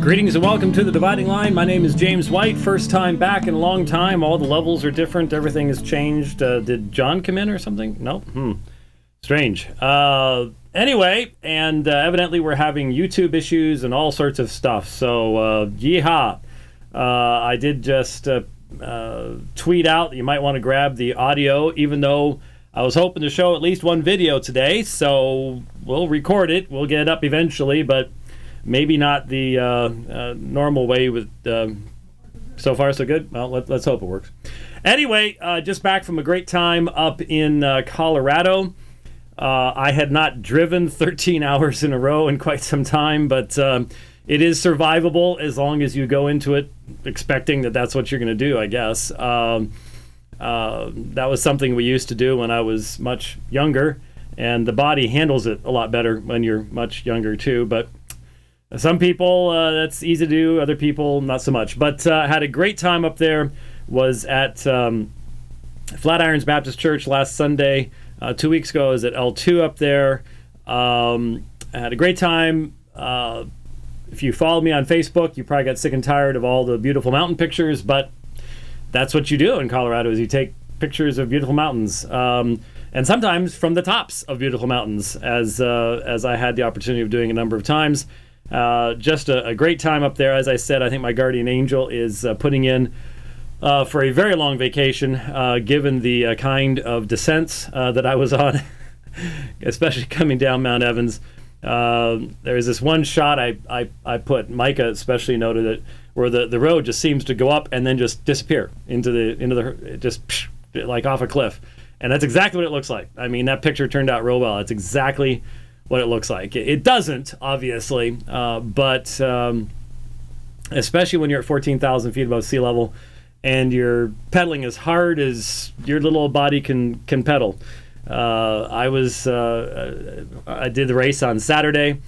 Greetings and welcome to The Dividing Line. My name is James White. First time back in a long time. All the levels are different. Everything has changed. Did John come in or something? No? Strange. Anyway, and evidently we're having YouTube issues and all sorts of stuff. So, yeehaw. I did just tweet out that you might want to grab the audio, even though I was hoping to show at least one video today. So we'll record it. We'll get it up eventually, but maybe not the normal way with so far so good. Well, let's hope it works. Anyway, just back from a great time up in Colorado. I had not driven 13 hours in a row in quite some time, but it is survivable as long as you go into it expecting that that's what you're going to do, I guess. That was something we used to do when I was much younger, and the body handles it a lot better when you're much younger too, but some people, that's easy to do. Other people, not so much. But had a great time up there. Was at Flatirons Baptist Church last Sunday. 2 weeks ago, I was at L2 up there. I had a great time. If you followed me on Facebook, you probably got sick and tired of all the beautiful mountain pictures. But that's what you do in Colorado, is you take pictures of beautiful mountains. And sometimes from the tops of beautiful mountains, as I had the opportunity of doing a number of times. Just a great time up there. As I said, I think my guardian angel is putting in for a very long vacation, given the kind of descents that I was on, especially coming down Mount Evans. There's this one shot I put, Micah especially noted it, where the road just seems to go up and then just disappear into the just like off a cliff. And that's exactly what it looks like. I mean, that picture turned out real well. It's exactly what it looks like. It doesn't, obviously, but especially when you're at 14,000 feet above sea level and you're pedaling as hard as your little body can pedal. I did the race on Saturday,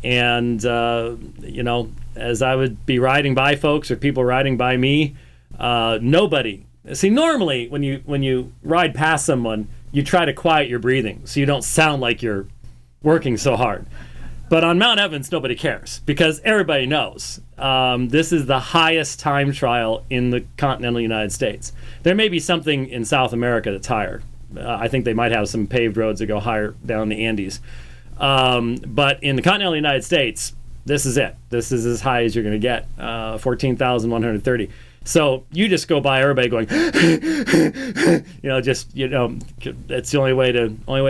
and as I would be riding by folks or people riding by me, nobody. See, normally when you ride past someone, you try to quiet your breathing so you don't sound like you're working so hard. But on Mount Evans, nobody cares because everybody knows this is the highest time trial in the continental United States. There may be something in South America that's higher. I think they might have some paved roads that go higher down the Andes. But in the continental United States, this is it. This is as high as you're going to get, 14,130. So you just go by everybody going, it's the only way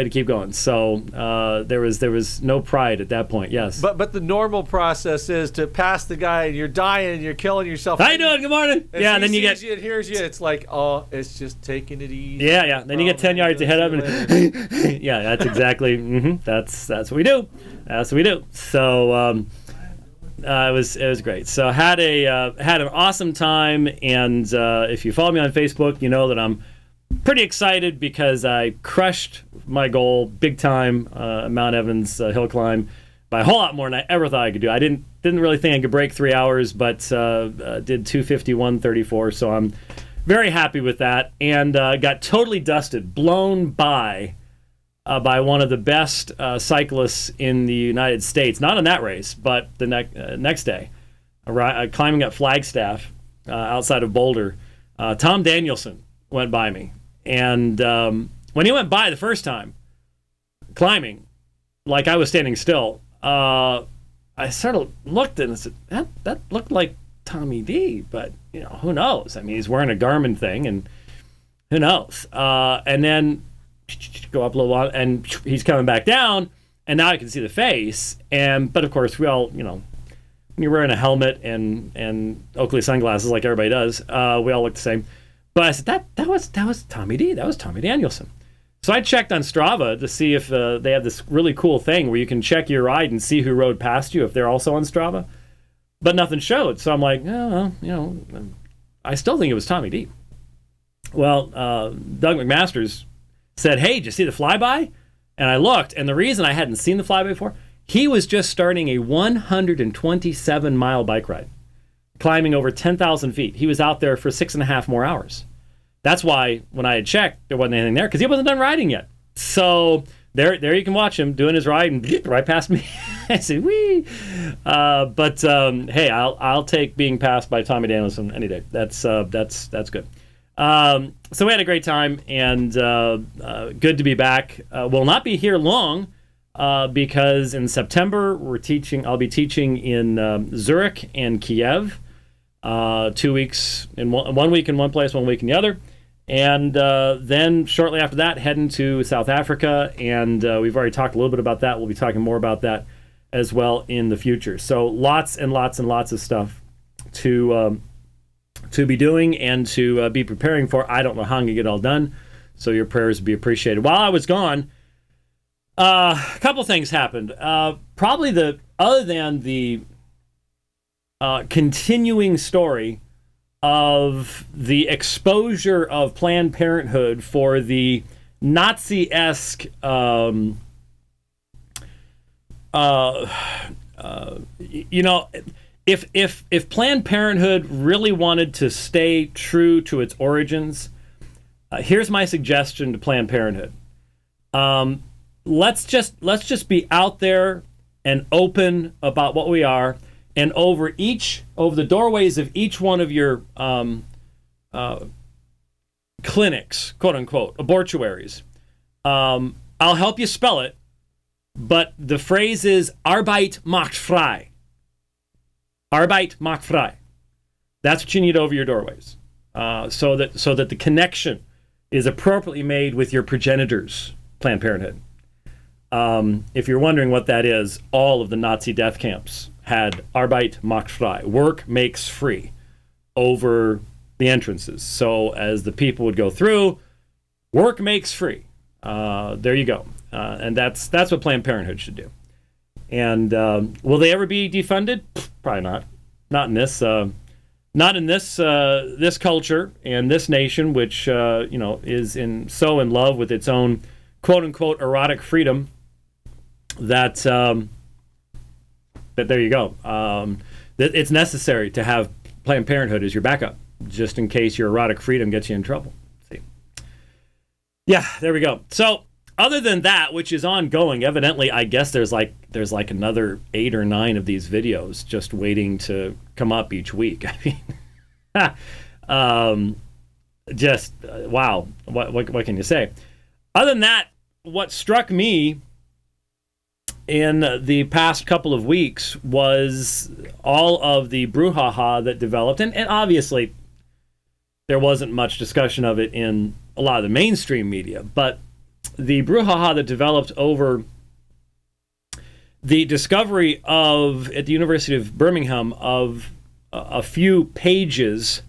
to keep going. So there was no pride at that point. Yes. But the normal process is to pass the guy and you're dying, you're killing yourself. How you doing? Good morning. And then you hears you. It's like, oh, it's just taking it easy. Yeah. Then you get 10 yards ahead of him. Yeah, that's exactly. That's what we do. That's what we do. So. It was great. So had an awesome time, and if you follow me on Facebook, you know that I'm pretty excited because I crushed my goal big time, Mount Evans hill climb, by a whole lot more than I ever thought I could do. I didn't really think I could break 3 hours, but did 2:51:34. So I'm very happy with that, and got totally dusted, blown by one of the best cyclists in the United States. Not in that race, but the next day, climbing up Flagstaff outside of Boulder. Tom Danielson went by me. And when he went by the first time, climbing, like I was standing still, I sort of looked and said, that looked like Tommy D, but who knows? I mean, he's wearing a Garmin thing, and who knows? And then go up a little while, and he's coming back down, and now I can see the face. But of course, we all, when you're wearing a helmet and Oakley sunglasses like everybody does, we all look the same. But I said that was Tommy D. That was Tommy Danielson. So I checked on Strava to see if they have this really cool thing where you can check your ride and see who rode past you if they're also on Strava. But nothing showed. So I'm like, I still think it was Tommy D. Well, Doug McMasters said, hey, did you see the flyby? And I looked, and the reason I hadn't seen the flyby before, he was just starting a 127-mile bike ride, climbing over 10,000 feet. He was out there for 6.5 more hours. That's why when I had checked, there wasn't anything there, because he wasn't done riding yet. So there you can watch him doing his ride and right past me. I said, "Wee!" But hey, I'll take being passed by Tommy Danielson any day. That's good. So we had a great time, and good to be back. We'll not be here long because in September I'll be teaching in Zurich and Kiev. 2 weeks in 1 week in one place, 1 week in the other. And then shortly after that, heading to South Africa. And we've already talked a little bit about that. We'll be talking more about that as well in the future. So lots and lots and lots of stuff to be doing and to be preparing for. I don't know how I'm going to get it all done. So your prayers would be appreciated. While I was gone, a couple things happened. Probably other than the continuing story of the exposure of Planned Parenthood for the Nazi-esque, if Planned Parenthood really wanted to stay true to its origins, here's my suggestion to Planned Parenthood. Let's just be out there and open about what we are. And over the doorways of each one of your clinics, quote unquote, abortuaries, I'll help you spell it, but the phrase is Arbeit macht frei. Arbeit macht frei. That's what you need over your doorways, so that the connection is appropriately made with your progenitors, Planned Parenthood. If you're wondering what that is, all of the Nazi death camps had Arbeit macht frei, work makes free, over the entrances. So as the people would go through, work makes free. There you go. And that's what Planned Parenthood should do. And will they ever be defunded? Probably not. Not in this. Not in this culture and this nation, which is so in love with its own quote unquote erotic freedom. That there you go. It's necessary to have Planned Parenthood as your backup, just in case your erotic freedom gets you in trouble. See? Yeah, there we go. So, other than that, which is ongoing, evidently, I guess there's like another 8 or 9 of these videos just waiting to come up each week. I mean, wow. What can you say? Other than that, what struck me in the past couple of weeks was all of the brouhaha that developed, and obviously there wasn't much discussion of it in a lot of the mainstream media, but the brouhaha that developed over the discovery at the University of Birmingham of a few pages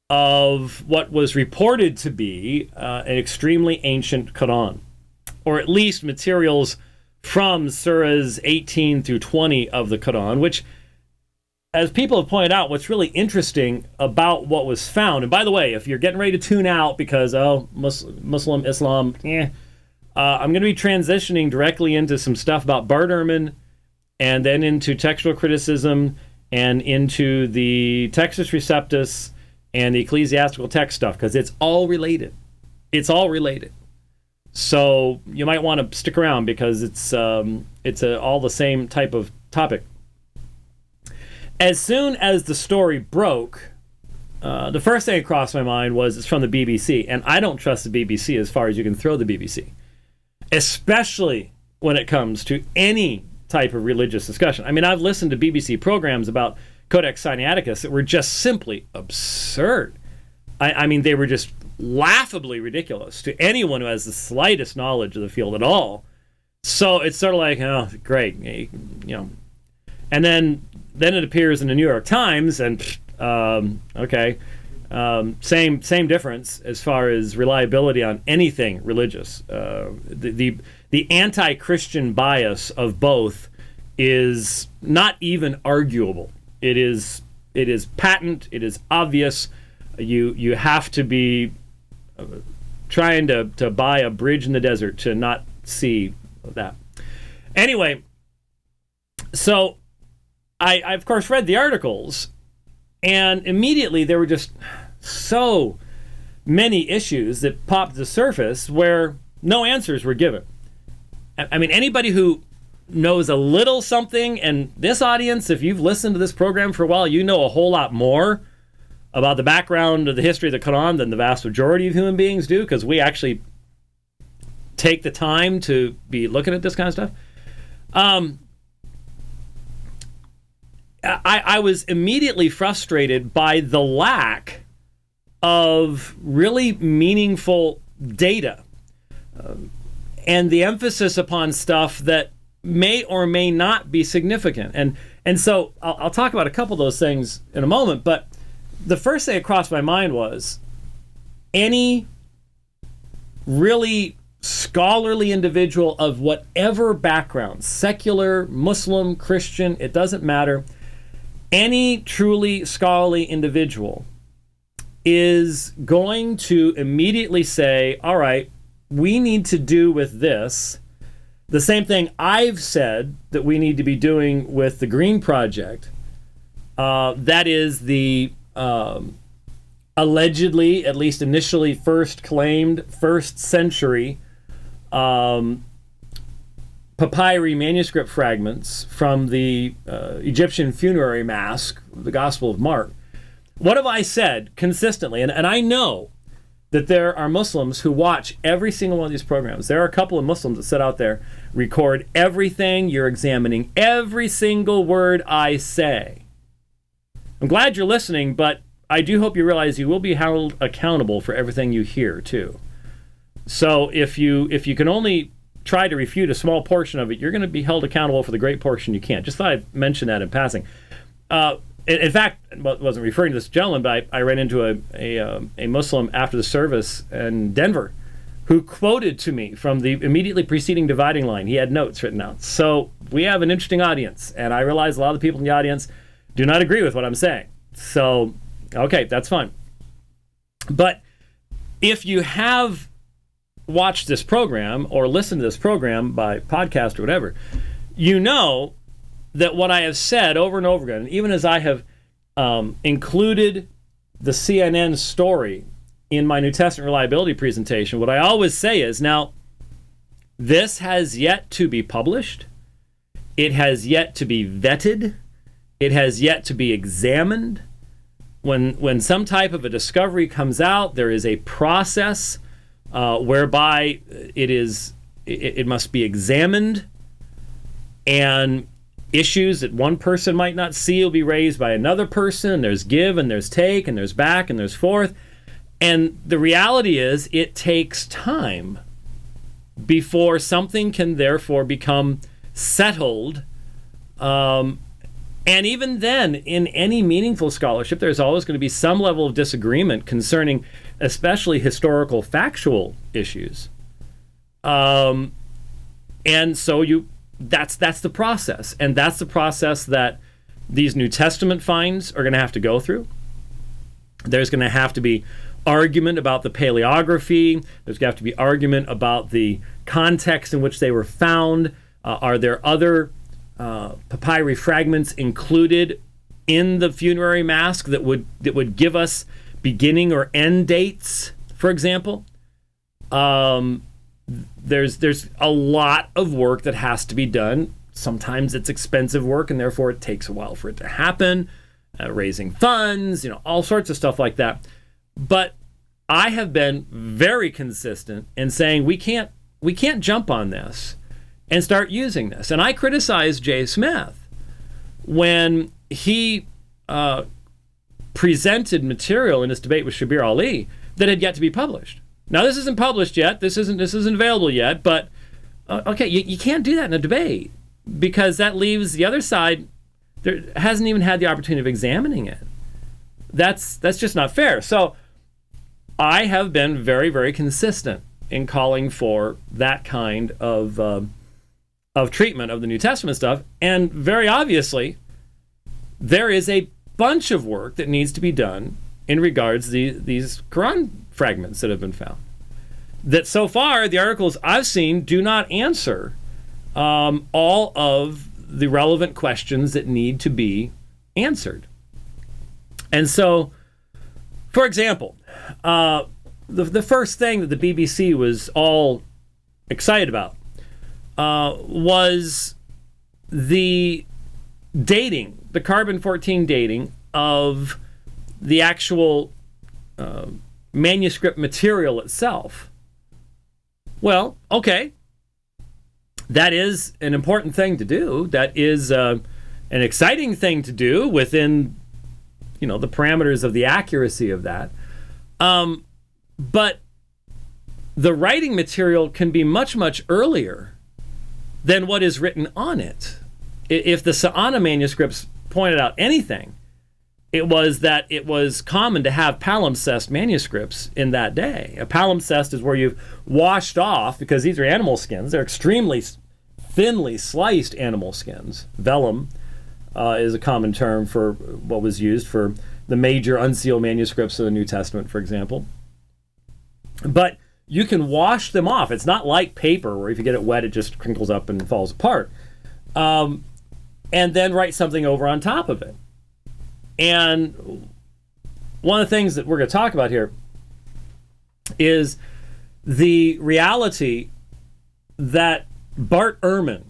of what was reported to be an extremely ancient Qur'an, or at least materials from surahs 18 through 20 of the Qur'an, which, as people have pointed out, what's really interesting about what was found, and by the way, if you're getting ready to tune out because, Muslim, Islam, I'm going to be transitioning directly into some stuff about Bart Ehrman, and then into textual criticism, and into the Textus Receptus, and the ecclesiastical text stuff, because it's all related. It's all related. So you might want to stick around because it's all the same type of topic. As soon as the story broke, the first thing that crossed my mind was it's from the BBC, and I don't trust the BBC as far as you can throw the BBC, especially when it comes to any type of religious discussion. I mean, I've listened to BBC programs about Codex Sinaiticus that were just simply absurd. I mean, they were just laughably ridiculous to anyone who has the slightest knowledge of the field at all. So it's sort of like, oh, great, and then it appears in the New York Times, and okay, same difference as far as reliability on anything religious. The anti-Christian bias of both is not even arguable. It is patent. It is obvious. You have to be trying to buy a bridge in the desert to not see that. Anyway, so I of course read the articles, and immediately there were just so many issues that popped to the surface where no answers were given. I mean, anybody who knows a little something, and this audience, if you've listened to this program for a while, you know a whole lot more about the background of the history of the Qur'an than the vast majority of human beings do, because we actually take the time to be looking at this kind of stuff. I was immediately frustrated by the lack of really meaningful data and the emphasis upon stuff that may or may not be significant. And so I'll talk about a couple of those things in a moment, but the first thing that crossed my mind was any really scholarly individual of whatever background, secular, Muslim, Christian, it doesn't matter, any truly scholarly individual is going to immediately say, all right, we need to do with this the same thing I've said that we need to be doing with the Green Project. That is the allegedly, at least initially first claimed, first century papyri manuscript fragments from the Egyptian funerary mask, the Gospel of Mark. What have I said consistently? And I know that there are Muslims who watch every single one of these programs. There are a couple of Muslims that sit out there, record everything. You're examining every single word I say. I'm glad you're listening, but I do hope you realize you will be held accountable for everything you hear, too. So if you can only try to refute a small portion of it, you're going to be held accountable for the great portion you can't. Just thought I'd mention that in passing. In fact, I wasn't referring to this gentleman, but I ran into a Muslim after the service in Denver who quoted to me from the immediately preceding dividing line. He had notes written out. So we have an interesting audience, and I realize a lot of the people in the audience do not agree with what I'm saying. So, okay, that's fine. But if you have watched this program or listened to this program by podcast or whatever, you know that what I have said over and over again, even as I have included the CNN story in my New Testament reliability presentation, what I always say is, now, this has yet to be published. It has yet to be vetted. It has yet to be examined. When some type of a discovery comes out, there is a process whereby it must be examined, and issues that one person might not see will be raised by another person. There's give and there's take and there's back and there's forth. And the reality is it takes time before something can therefore become settled. And even then, in any meaningful scholarship, there's always going to be some level of disagreement concerning especially historical factual issues. And so that's the process. And that's the process that these New Testament finds are going to have to go through. There's going to have to be argument about the paleography. There's going to have to be argument about the context in which they were found. Are there other papyri fragments included in the funerary mask that would give us beginning or end dates, for example? There's a lot of work that has to be done. Sometimes it's expensive work, and therefore it takes a while for it to happen. Raising funds, all sorts of stuff like that. But I have been very consistent in saying we can't jump on this and start using this. And I criticized Jay Smith when he presented material in his debate with Shabir Ali that had yet to be published. Now, this isn't published yet. This isn't available yet. But okay, you can't do that in a debate, because that leaves the other side hasn't even had the opportunity of examining it. That's just not fair. So I have been very, very consistent in calling for that kind of treatment of the New Testament stuff. And very obviously, there is a bunch of work that needs to be done in regards to these Qur'an fragments that have been found. That so far, the articles I've seen do not answer all of the relevant questions that need to be answered. And so, for example, the first thing that the BBC was all excited about was the dating, the carbon-14 dating of the actual manuscript material itself. Well, okay, that is an important thing to do. That is an exciting thing to do within, the parameters of the accuracy of that. But the writing material can be much, much earlier than what is written on it. If the Sa'ana manuscripts pointed out anything, it was that it was common to have palimpsest manuscripts in that day. A palimpsest is where you've washed off, because these are animal skins. They're extremely thinly sliced animal skins. Vellum is a common term for what was used for the major unsealed manuscripts of the New Testament, for example. But you can wash them off. It's not like paper, where if you get it wet, it just crinkles up and falls apart. And then write something over on top of it. And one of the things that we're going to talk about here is the reality that Bart Ehrman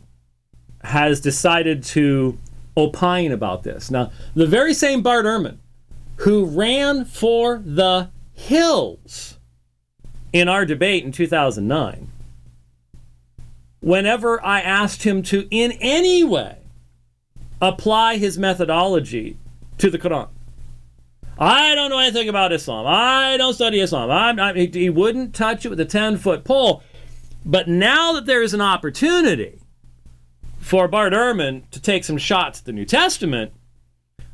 has decided to opine about this. Now, the very same Bart Ehrman who ran for the hills in our debate in 2009, whenever I asked him to in any way apply his methodology to the Qur'an. I don't know anything about Islam. I don't study Islam. He wouldn't touch it with a 10-foot pole. But now that there is an opportunity for Bart Ehrman to take some shots at the New Testament,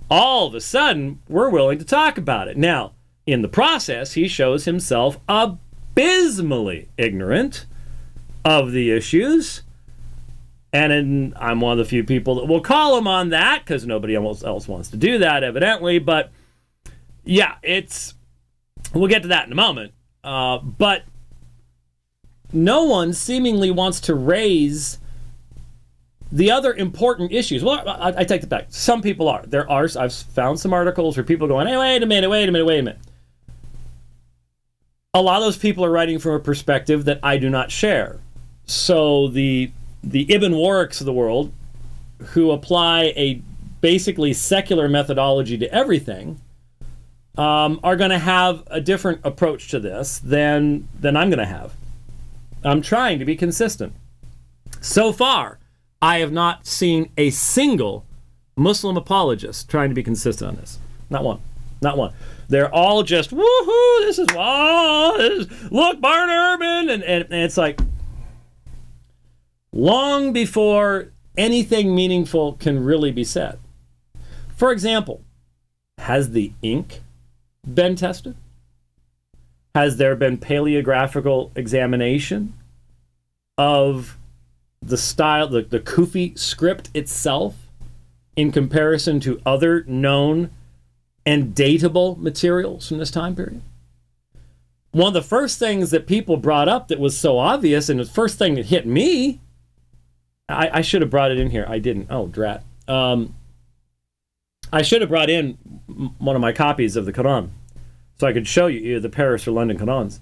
all of a sudden, we're willing to talk about it. Now, in the process, he shows himself abysmally ignorant of the issues. And I'm one of the few people that will call him on that, because nobody else wants to do that, evidently. But yeah, we'll get to that in a moment. But no one seemingly wants to raise the other important issues. Well, I take it back. Some people are. I've found some articles where people are going, hey, wait a minute. A lot of those people are writing from a perspective that I do not share. So the Ibn Warwick's of the world, who apply a basically secular methodology to everything, are going to have a different approach to this than I'm going to have. I'm trying to be consistent. So far, I have not seen a single Muslim apologist trying to be consistent on this. Not one. They're all just, woohoo, this is, look, Bart Ehrman, and it's like, long before anything meaningful can really be said. For example, has the ink been tested? Has there been paleographical examination of the style, the Kufi script itself, in comparison to other known and datable materials from this time period? One of the first things that people brought up that was so obvious, and the first thing that hit me, I should have brought it in here. I didn't. Oh, drat. I should have brought in one of my copies of the Qur'an so I could show you either the Paris or London Qur'ans.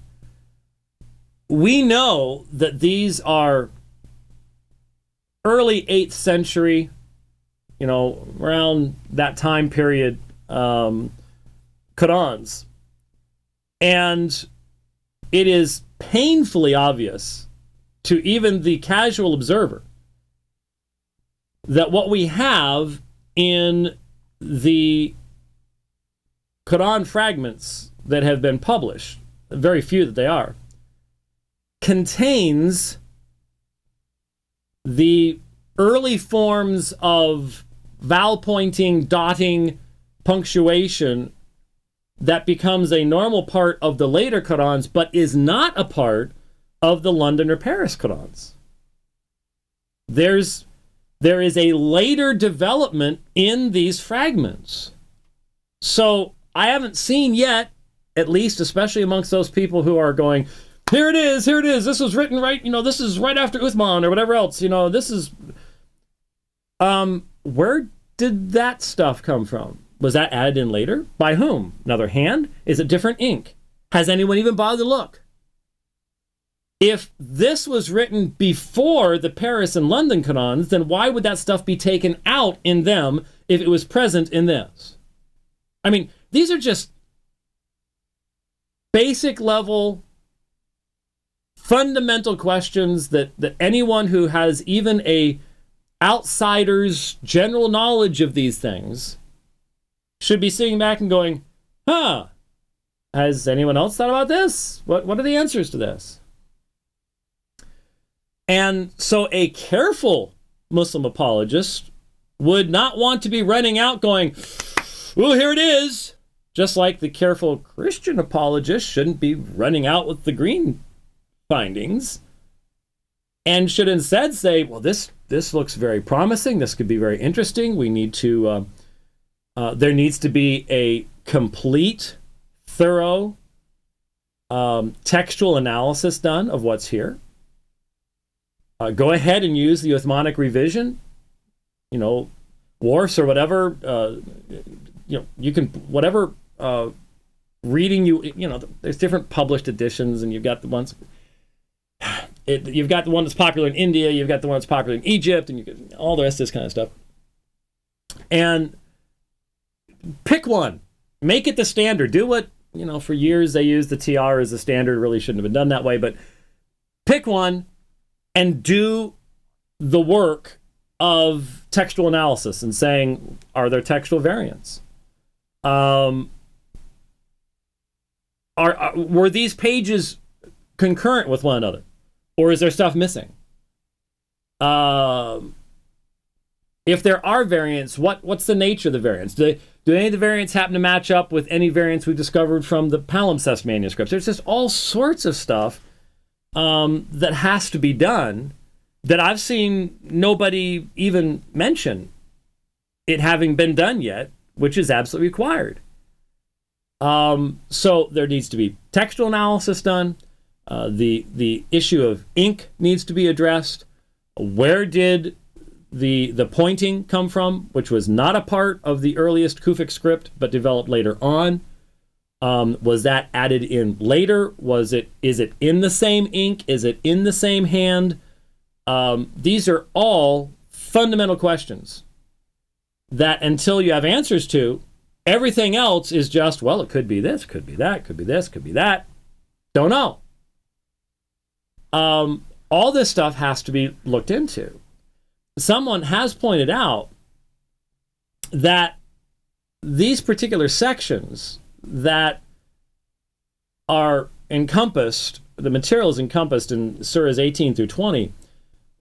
We know that these are early 8th century, around that time period, Qur'ans. And it is painfully obvious to even the casual observer that what we have in the Qur'an fragments that have been published, very few that they are, contains the early forms of vowel pointing, dotting, punctuation that becomes a normal part of the later Qur'ans, but is not a part of the London or Paris Qur'ans. There is a later development in these fragments. So I haven't seen yet, at least especially amongst those people who are going, here it is, this was written right, this is right after Uthman or whatever else, this is... Where did that stuff come from? Was that added in later? By whom? Another hand? Is it different ink? Has anyone even bothered to look? If this was written before the Paris and London Qur'ans, then why would that stuff be taken out in them if it was present in this? I mean, these are just basic level, fundamental questions that anyone who has even a outsider's general knowledge of these things should be sitting back and going, huh, has anyone else thought about this? What are the answers to this? And so a careful Muslim apologist would not want to be running out going, well, here it is. Just like the careful Christian apologist shouldn't be running out with the green findings and should instead say, well, this looks very promising. This could be very interesting. We need to, there needs to be a complete, thorough textual analysis done of what's here. Go ahead and use the Uthmanic revision, Worf's or whatever, you can, whatever reading there's different published editions, and you've got the ones, you've got the one that's popular in India, you've got the one that's popular in Egypt, and you get all the rest of this kind of stuff. And pick one, make it the standard. Do what, for years they used the TR as the standard. Really shouldn't have been done that way, but pick one and do the work of textual analysis and saying, are there textual variants? Were these pages concurrent with one another, or is there stuff missing? If there are variants, what's the nature of the variants? Do any of the variants happen to match up with any variants we discovered from the palimpsest manuscripts? There's just all sorts of stuff that has to be done that I've seen nobody even mention it having been done yet, which is absolutely required. So there needs to be textual analysis done. The issue of ink needs to be addressed. Where did the pointing come from, which was not a part of the earliest Kufic script, but developed later on? Was that added in later? Is it in the same ink? Is it in the same hand? These are all fundamental questions that until you have answers to, everything else is just, well, it could be this, could be that, could be this, could be that. Don't know. All this stuff has to be looked into. Someone has pointed out that these particular sections that are encompassed, the material is encompassed in surahs 18 through 20,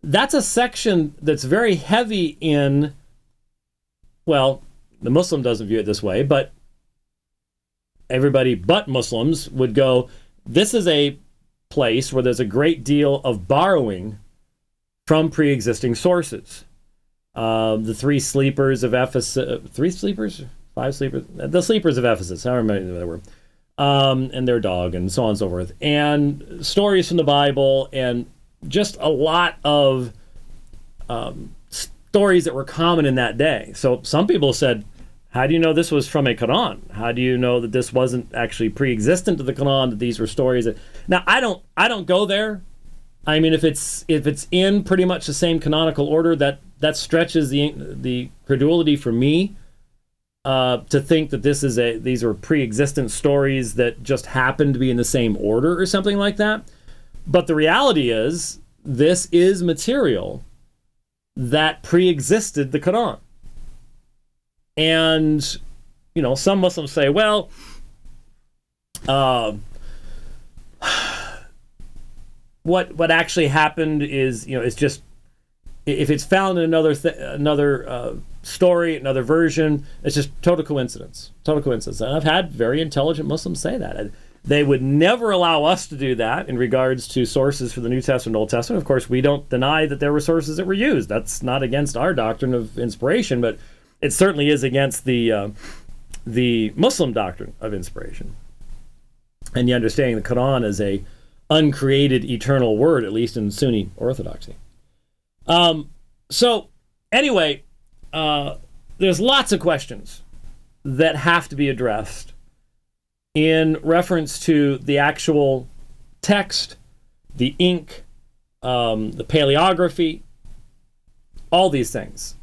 that's a section that's very heavy in, well, the Muslim doesn't view it this way, but everybody but Muslims would go, this is a place where there's a great deal of borrowing from pre-existing sources. The three sleepers of Ephesus, the sleepers of Ephesus, I don't remember they were, and their dog, and so on and so forth, and stories from the Bible, and just a lot of stories that were common in that day. So some people said, how do you know this was from a Qur'an? How do you know that this wasn't actually pre-existent to the Qur'an, that these were stories that... Now, I don't go there. I mean, if it's in pretty much the same canonical order, that stretches the credulity for me to think that these are pre-existent stories that just happen to be in the same order or something like that. But the reality is, this is material that pre-existed the Qur'an. And, some Muslims say, well, what actually happened is, it's just, if it's found in another story, another version, it's just total coincidence. And I've had very intelligent Muslims say that. They would never allow us to do that in regards to sources for the New Testament and Old Testament. Of course, we don't deny that there were sources that were used. That's not against our doctrine of inspiration, but it certainly is against the Muslim doctrine of inspiration. And the understanding the Quran as a uncreated eternal word, at least in Sunni orthodoxy. So anyway, there's lots of questions that have to be addressed in reference to the actual text the ink, the paleography, all these things.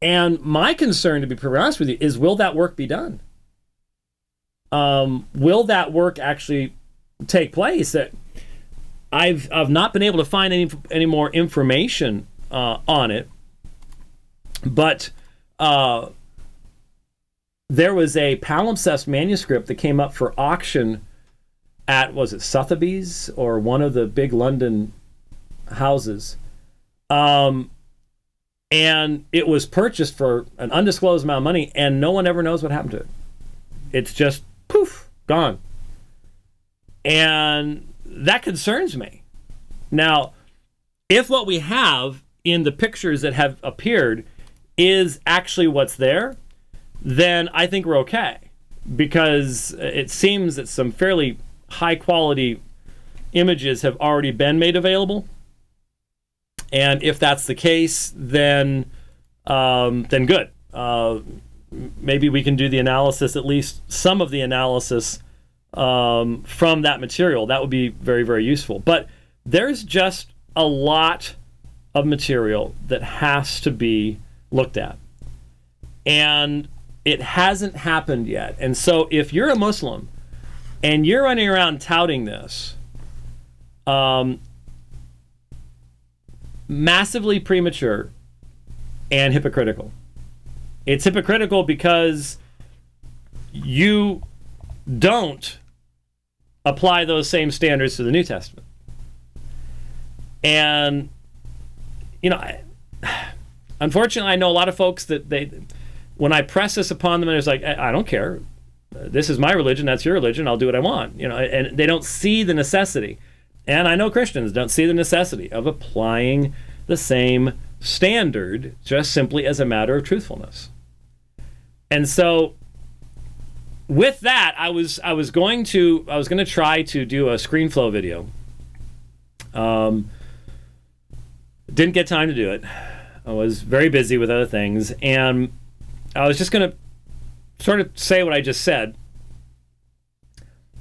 And my concern, to be perfectly honest with you, is will that work be done? Will that work actually take place? That I've not been able to find any more information on it, but there was a palimpsest manuscript that came up for auction at, was it Sotheby's or one of the big London houses, and it was purchased for an undisclosed amount of money, and no one ever knows what happened to it. It's just poof, gone. And that concerns me. Now, if what we have in the pictures that have appeared is actually what's there, then I think we're okay, because it seems that some fairly high quality images have already been made available. And if that's the case, then good. Maybe we can do the analysis, at least some of the analysis from that material. That would be very, very useful. But there's just a lot of material that has to be looked at. And it hasn't happened yet. And so if you're a Muslim and you're running around touting this, massively premature and hypocritical. It's hypocritical because you don't apply those same standards to the New Testament. And, you know, unfortunately, I know a lot of folks that when I press this upon them, and it's like, I don't care. This is my religion. That's your religion. I'll do what I want. You know, and they don't see the necessity. And I know Christians don't see the necessity of applying the same standard just simply as a matter of truthfulness. And so with that, I was going to try to do a ScreenFlow video. Didn't get time to do it. I was very busy with other things, and I was just going to sort of say what I just said.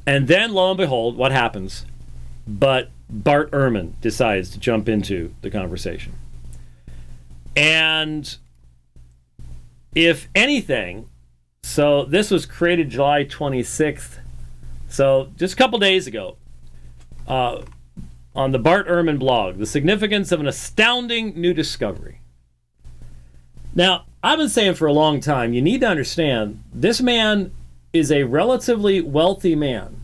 And then, lo and behold, what happens? But Bart Ehrman decides to jump into the conversation. And if anything, so this was created July 26th, so just a couple days ago, on the Bart Ehrman blog, the significance of an astounding new discovery. Now, I've been saying for a long time, you need to understand, this man is a relatively wealthy man.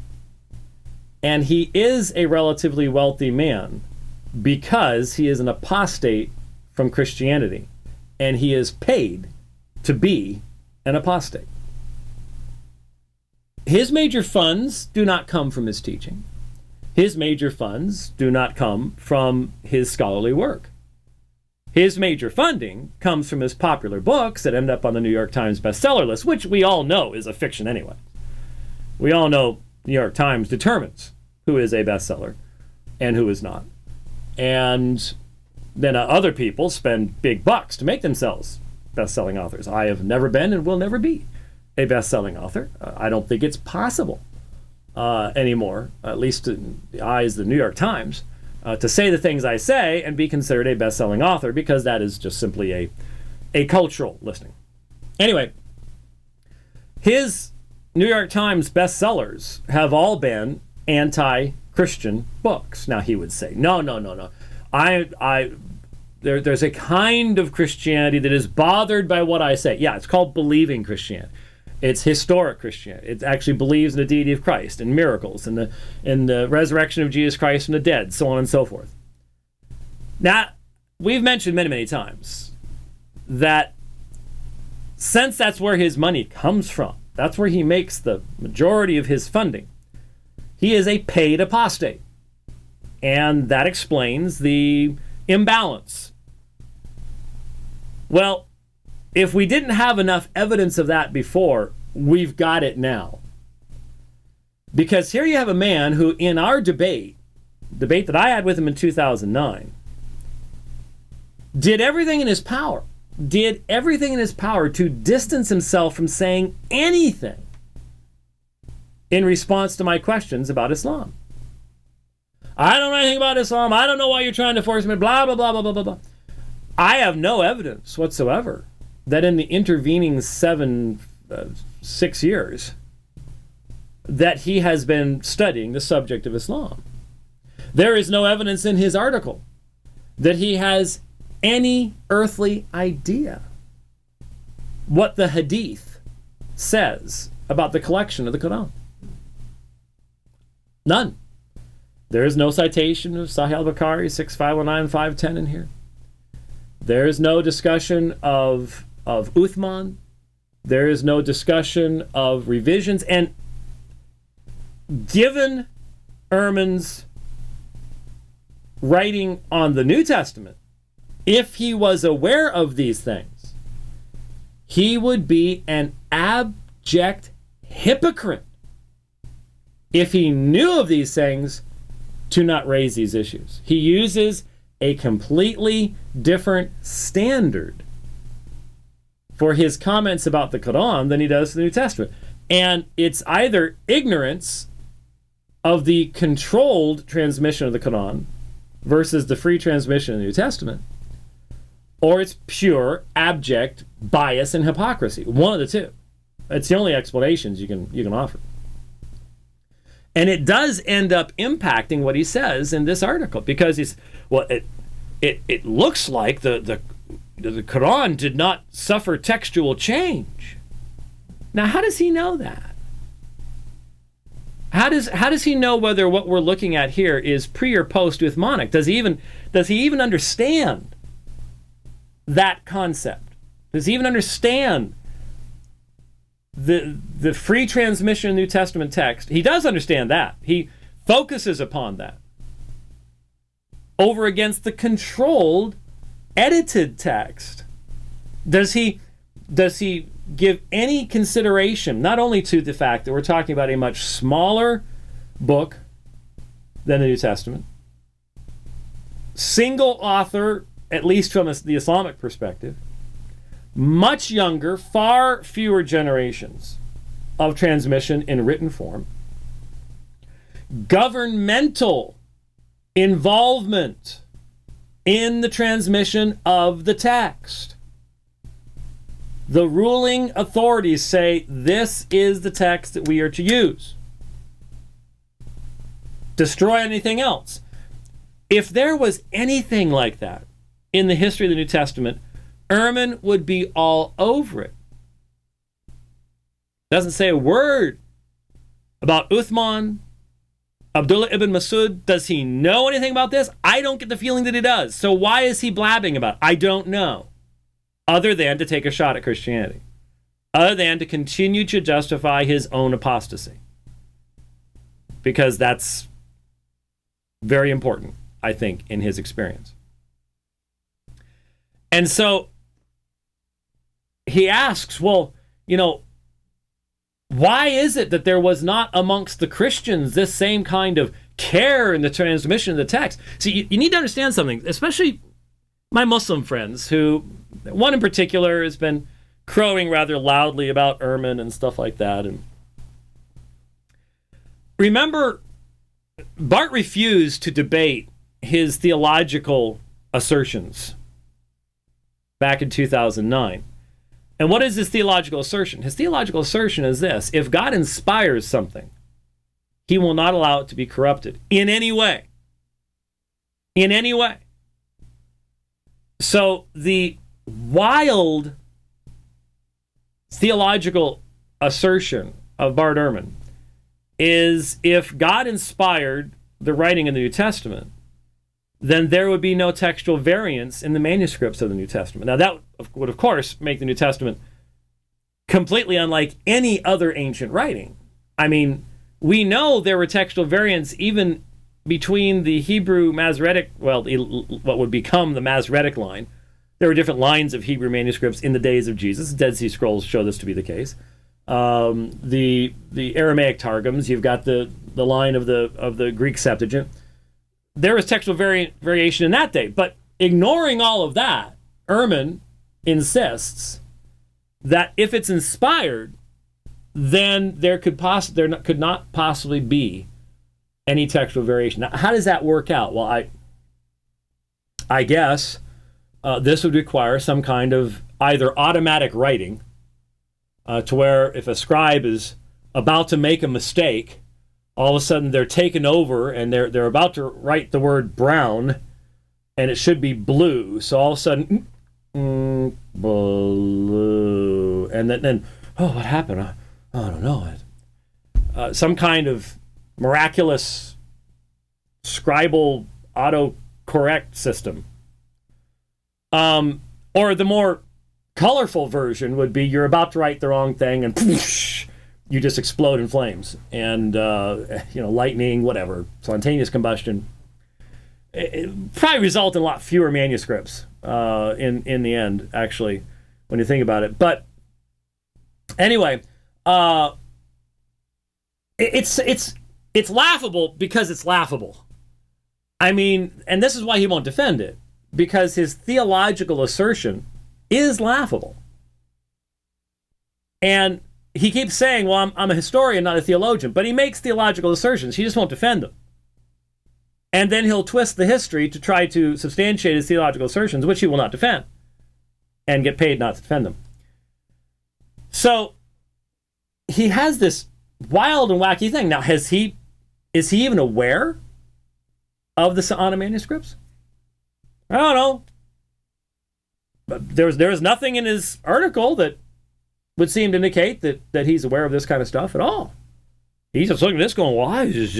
And he is a relatively wealthy man because he is an apostate from Christianity. And he is paid to be an apostate. His major funds do not come from his teaching. His major funds do not come from his scholarly work. His major funding comes from his popular books that end up on the New York Times bestseller list, which we all know is a fiction anyway. We all know New York Times determines who is a bestseller and who is not. And then other people spend big bucks to make themselves best-selling authors. I have never been and will never be a best-selling author. I don't think it's possible anymore, at least in the eyes of the New York Times, to say the things I say and be considered a best-selling author, because that is just simply a cultural listing. Anyway, his New York Times bestsellers have all been anti-Christian books. Now he would say, no. There's a kind of Christianity that is bothered by what I say. Yeah, it's called believing Christianity. It's historic Christianity. It actually believes in the deity of Christ and miracles and the resurrection of Jesus Christ from the dead, so on and so forth. Now, we've mentioned many, many times that since that's where his money comes from, that's where he makes the majority of his funding, he is a paid apostate. And that explains the imbalance. Well, if we didn't have enough evidence of that before, we've got it now. Because here you have a man who, in our debate that I had with him in 2009, did everything in his power to distance himself from saying anything in response to my questions about Islam. I don't know anything about Islam. I don't know why you're trying to force me, blah, blah, blah, blah, blah, blah, blah. I have no evidence whatsoever that in the intervening 6 years that he has been studying the subject of Islam. There is no evidence in his article that he has any earthly idea what the Hadith says about the collection of the Qur'an. None. There is no citation of Sahih al-Bukhari 6519-510 in here. There is no discussion of Uthman. There is no discussion of revisions. And given Ehrman's writing on the New Testament, if he was aware of these things, he would be an abject hypocrite if he knew of these things to not raise these issues. He uses a completely different standard for his comments about the Quran than he does the New Testament. And it's either ignorance of the controlled transmission of the Quran versus the free transmission of the New Testament, or it's pure, abject bias and hypocrisy. One of the two. It's the only explanations you can offer. And it does end up impacting what he says in this article, because it looks like the Quran did not suffer textual change. Now, how does he know that? How does he know whether what we're looking at here is pre or post Uthmanic? Does he even understand that concept? Does he even understand the free transmission of New Testament text? He does understand that. He focuses upon that over against the controlled, edited text. Does he give any consideration not only to the fact that we're talking about a much smaller book than the New Testament, single author, at least from the Islamic perspective, much younger, far fewer generations of transmission in written form, governmental involvement in the transmission of the text. The ruling authorities say this is the text that we are to use. Destroy anything else. If there was anything like that in the history of the New Testament, Ehrman would be all over it. Doesn't say a word about Uthman, Abdullah ibn Masud. Does he know anything about this? I don't get the feeling that he does. So why is he blabbing about it? I don't know. Other than to take a shot at Christianity. Other than to continue to justify his own apostasy. Because that's very important, I think, in his experience. And so he asks, well, why is it that there was not amongst the Christians this same kind of care in the transmission of the text? See, you need to understand something, especially my Muslim friends, who, one in particular, has been crowing rather loudly about Ehrman and stuff like that. And remember, Bart refused to debate his theological assertions back in 2009. And what is his theological assertion? His theological assertion is this: if God inspires something, he will not allow it to be corrupted in any way. In any way. So the wild theological assertion of Bart Ehrman is, if God inspired the writing in the New Testament, then there would be no textual variance in the manuscripts of the New Testament. Now, that would, of course, make the New Testament completely unlike any other ancient writing. I mean, we know there were textual variants even between the Hebrew Masoretic, what would become the Masoretic line. There were different lines of Hebrew manuscripts in the days of Jesus. Dead Sea Scrolls show this to be the case. The Aramaic Targums, you've got the line of the Greek Septuagint. There was textual variation in that day, but ignoring all of that, Ehrman insists that if it's inspired, then there could not possibly be any textual variation. Now, how does that work out? Well, I guess this would require some kind of either automatic writing, to where if a scribe is about to make a mistake, all of a sudden they're taken over and they're about to write the word brown, and it should be blue. So all of a sudden, blue, and then oh, what happened? I don't know. Some kind of miraculous scribal autocorrect system. Or the more colorful version would be you're about to write the wrong thing and whoosh, you just explode in flames and lightning, whatever, spontaneous combustion. It probably result in a lot fewer manuscripts in the end, actually, when you think about it. But anyway, it's laughable because it's laughable. I mean, and this is why he won't defend it, because his theological assertion is laughable. And he keeps saying, well, I'm a historian, not a theologian, but he makes theological assertions. He just won't defend them. And then he'll twist the history to try to substantiate his theological assertions, which he will not defend, and get paid not to defend them. So he has this wild and wacky thing. Now, is he even aware of the Sa'ana manuscripts? I don't know. But there's nothing in his article that would seem to indicate that he's aware of this kind of stuff at all. He's just looking at this going, well, this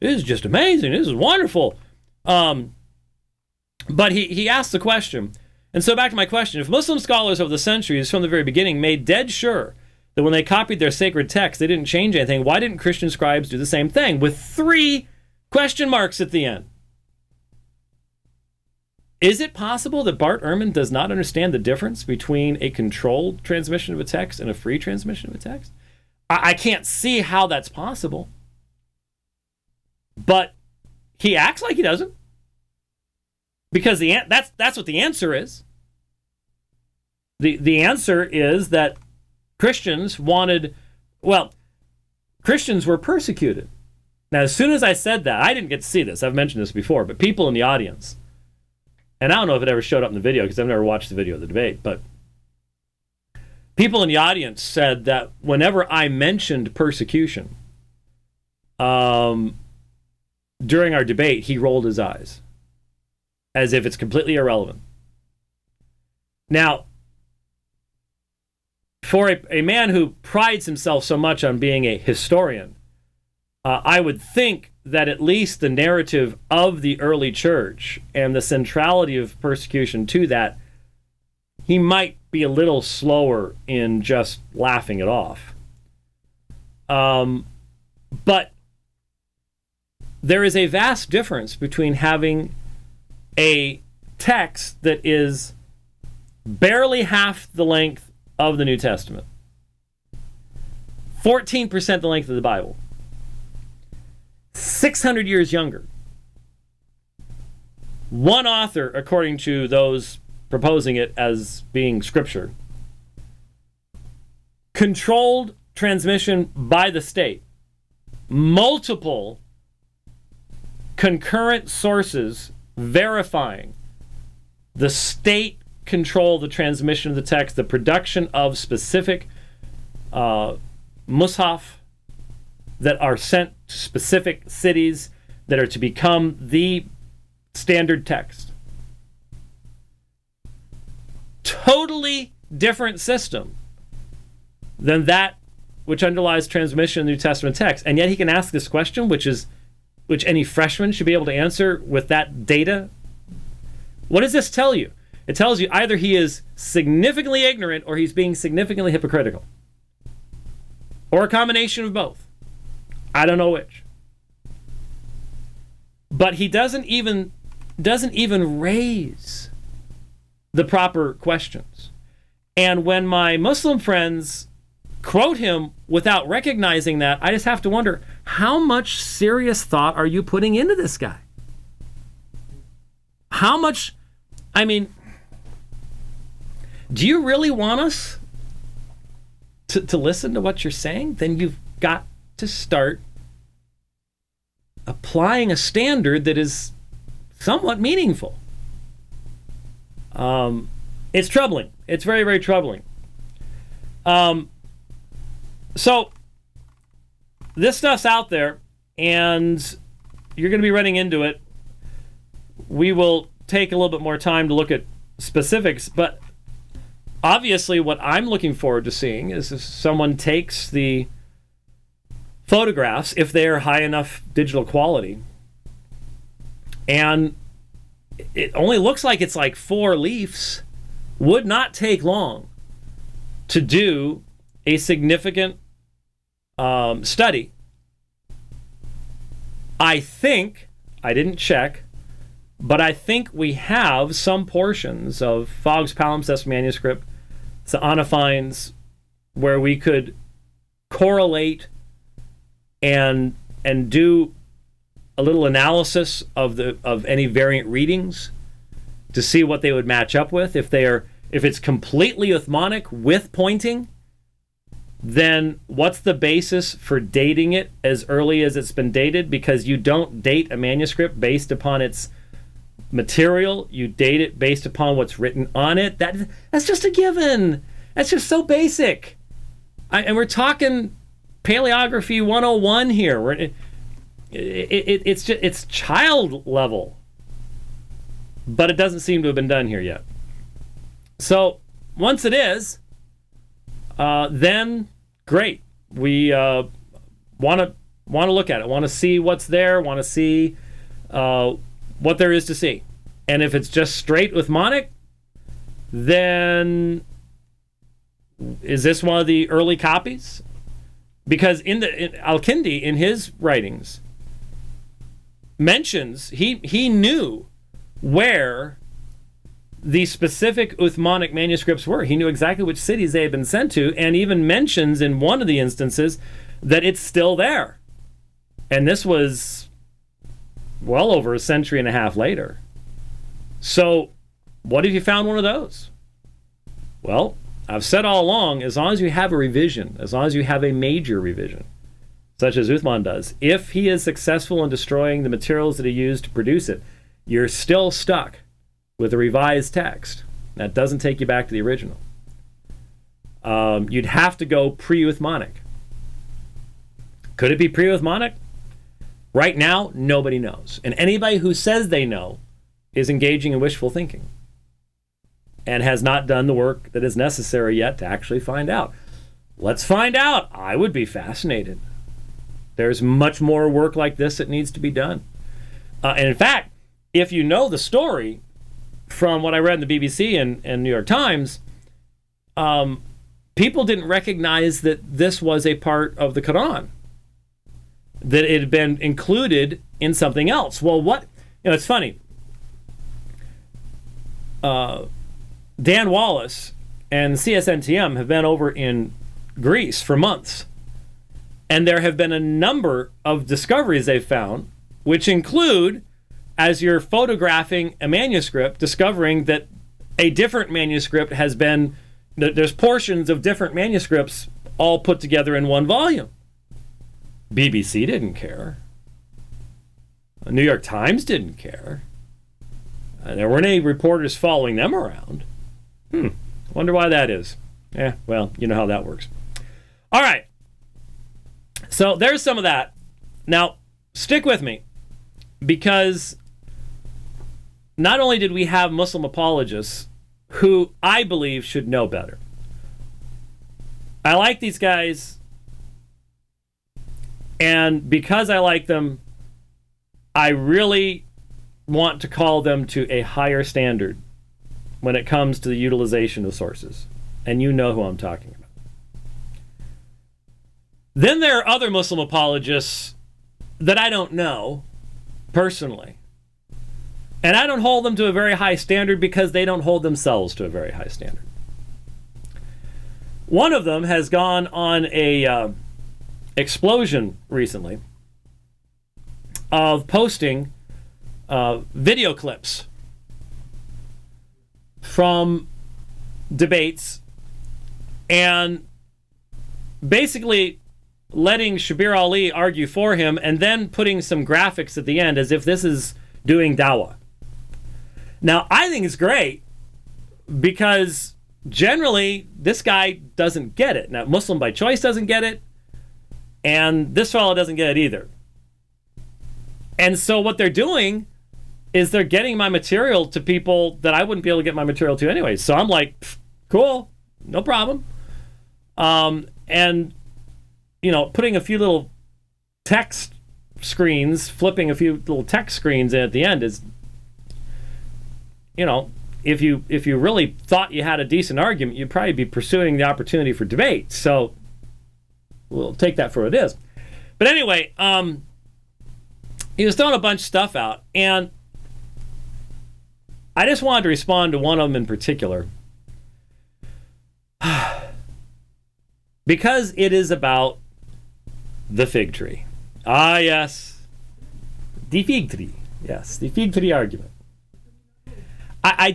is just amazing. This is wonderful. But he asked the question. And so back to my question. If Muslim scholars over the centuries from the very beginning made dead sure that when they copied their sacred text, they didn't change anything, why didn't Christian scribes do the same thing? With 3 question marks at the end. Is it possible that Bart Ehrman does not understand the difference between a controlled transmission of a text and a free transmission of a text? I can't see how that's possible. But he acts like he doesn't. Because that's what the answer is. The answer is that Christians were persecuted. Now, as soon as I said that, I didn't get to see this. I've mentioned this before, but people in the audience, and I don't know if it ever showed up in the video because I've never watched the video of the debate, but people in the audience said that whenever I mentioned persecution during our debate, he rolled his eyes as if it's completely irrelevant. Now, for a man who prides himself so much on being a historian, I would think that at least the narrative of the early church and the centrality of persecution to that, he might be a little slower in just laughing it off. But there is a vast difference between having a text that is barely half the length of the New Testament, 14% the length of the Bible, 600 years younger. One author, according to those proposing it as being scripture, controlled transmission by the state, multiple concurrent sources verifying the state control the transmission of the text, the production of specific mushaf that are sent to specific cities that are to become the standard text. Totally different system than that which underlies transmission of the New Testament text. And yet he can ask this question, which any freshman should be able to answer with that data. What does this tell you? It tells you either he is significantly ignorant or he's being significantly hypocritical. Or a combination of both. I don't know which. But he doesn't even raise the proper questions. And when my Muslim friends quote him without recognizing that, I just have to wonder, how much serious thought are you putting into this guy? How much, do you really want us to listen to what you're saying? Then you've got to start applying a standard that is somewhat meaningful. It's troubling. It's very, very troubling. So this stuff's out there, and you're going to be running into it. We will take a little bit more time to look at specifics, but obviously what I'm looking forward to seeing is if someone takes the photographs, if they are high enough digital quality, and it only looks like it's like 4 leaves, would not take long to do a significant study. I think, I didn't check, but I think we have some portions of Fogg's palimpsest manuscript, the Anaphines, where we could correlate and do a little analysis of any variant readings to see what they would match up with. If it's completely Uthmanic with pointing, then what's the basis for dating it as early as it's been dated? Because you don't date a manuscript based upon its material. You date it based upon what's written on it. That's just a given. That's just so basic. And we're talking Paleography 101 here. It's child level. But it doesn't seem to have been done here yet. So once it is, then great. We want to look at it. Want to see what's there. Want to see what there is to see. And if it's just straight Uthmanic, then is this one of the early copies? Because Al-Kindi, in his writings, mentions he knew where the specific Uthmanic manuscripts were. He knew exactly which cities they had been sent to, and even mentions in one of the instances that it's still there. And this was well over a century and a half later. So what if you found one of those? Well, I've said all along, as long as you have a revision, as long as you have a major revision, such as Uthman does, if he is successful in destroying the materials that he used to produce it, you're still stuck with a revised text. That doesn't take you back to the original. You'd have to go pre-Uthmanic. Could it be pre-Uthmanic? Right now, nobody knows. And anybody who says they know is engaging in wishful thinking and has not done the work that is necessary yet to actually find out. Let's find out. I would be fascinated. There's much more work like this that needs to be done. And in fact, if you know the story from what I read in the BBC and New York Times, people didn't recognize that this was a part of the Qur'an, that it had been included in something else. Well, it's funny. Dan Wallace and CSNTM have been over in Greece for months, and there have been a number of discoveries they've found, which include, as you're photographing a manuscript, discovering that a different manuscript has been, there's portions of different manuscripts all put together in one volume. BBC didn't care. The New York Times didn't care. There weren't any reporters following them around. Wonder why that is. Well, you know how that works. All right. So there's some of that. Now, stick with me, because not only did we have Muslim apologists who I believe should know better. I like these guys, and because I like them, I really want to call them to a higher standard when it comes to the utilization of sources. And you know who I'm talking about. Then there are other Muslim apologists that I don't know personally. And I don't hold them to a very high standard because they don't hold themselves to a very high standard. One of them has gone on a explosion recently of posting video clips from debates and basically letting Shabir Ali argue for him and then putting some graphics at the end as if this is doing dawah. Now, I think it's great because generally this guy doesn't get it. Now, Muslim by choice doesn't get it, and this fellow doesn't get it either. And so what they're doing is they're getting my material to people that I wouldn't be able to get my material to anyway. So I'm like, cool, no problem. And, you know, putting a few little text screens, flipping a few little text screens in at the end is, you know, if you really thought you had a decent argument, you'd probably be pursuing the opportunity for debate. So we'll take that for what it is. But anyway, he was throwing a bunch of stuff out, and I just wanted to respond to one of them in particular. Because it is about the fig tree. Ah, yes. The fig tree. Yes, the fig tree argument. I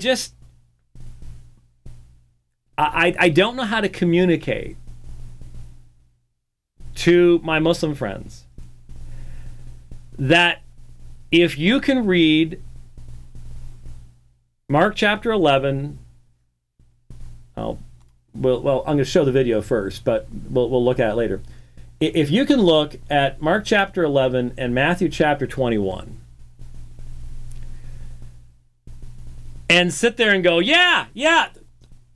don't know how to communicate to my Muslim friends that if you can read Mark chapter 11, I'm going to show the video first, but we'll look at it later. If you can look at Mark chapter 11 and Matthew chapter 21 and sit there and go, yeah,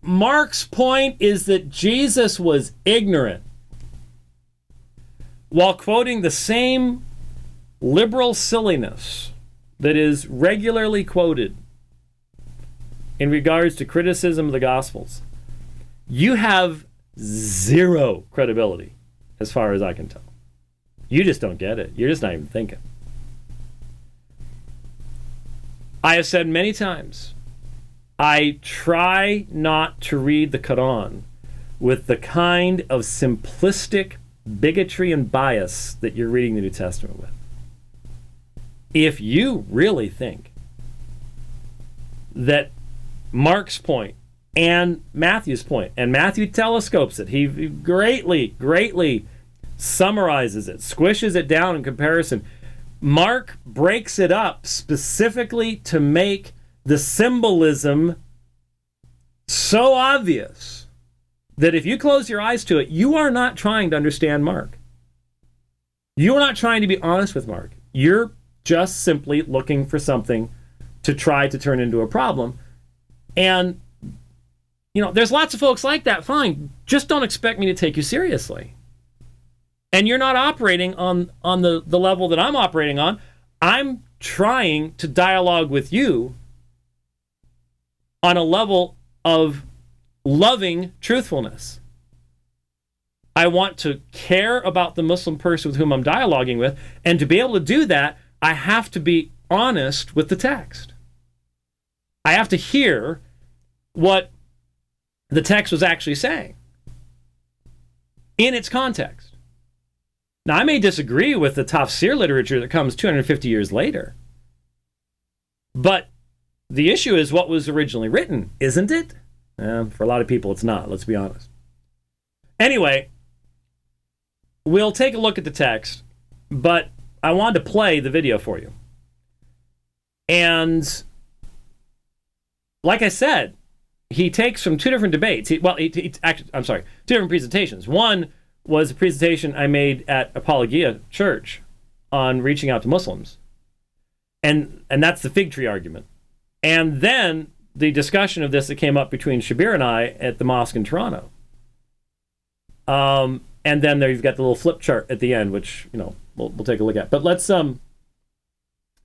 Mark's point is that Jesus was ignorant, while quoting the same liberal silliness that is regularly quoted in regards to criticism of the Gospels. You have zero credibility as far as I can tell. You just don't get it. You're just not even thinking. I have said many times, I try not to read the Qur'an with the kind of simplistic bigotry and bias that you're reading the New Testament with. If you really think that Mark's point and Matthew's point, and Matthew telescopes it, he greatly summarizes it, squishes it down in comparison. Mark breaks it up specifically to make the symbolism so obvious that if you close your eyes to it, you are not trying to understand Mark. You are not trying to be honest with Mark. You're just simply looking for something to try to turn into a problem. And, you know, there's lots of folks like that. Fine. Just don't expect me to take you seriously. And you're not operating on the level that I'm operating on. I'm trying to dialogue with you on a level of loving truthfulness. I want to care about the Muslim person with whom I'm dialoguing with, and to be able to do that, I have to be honest with the text. I have to hear what the text was actually saying in its context. Now, I may disagree with the tafsir literature that comes 250 years later, but the issue is what was originally written, isn't it? For a lot of people, it's not. Let's be honest. Anyway, we'll take a look at the text, but I wanted to play the video for you. And like I said, he takes from two different debates. Two different presentations. One was a presentation I made at Apologia Church on reaching out to Muslims. And that's the fig tree argument. And then the discussion of this that came up between Shabir and I at the mosque in Toronto. And then there you've got the little flip chart at the end, which, you know, we'll take a look at. But let's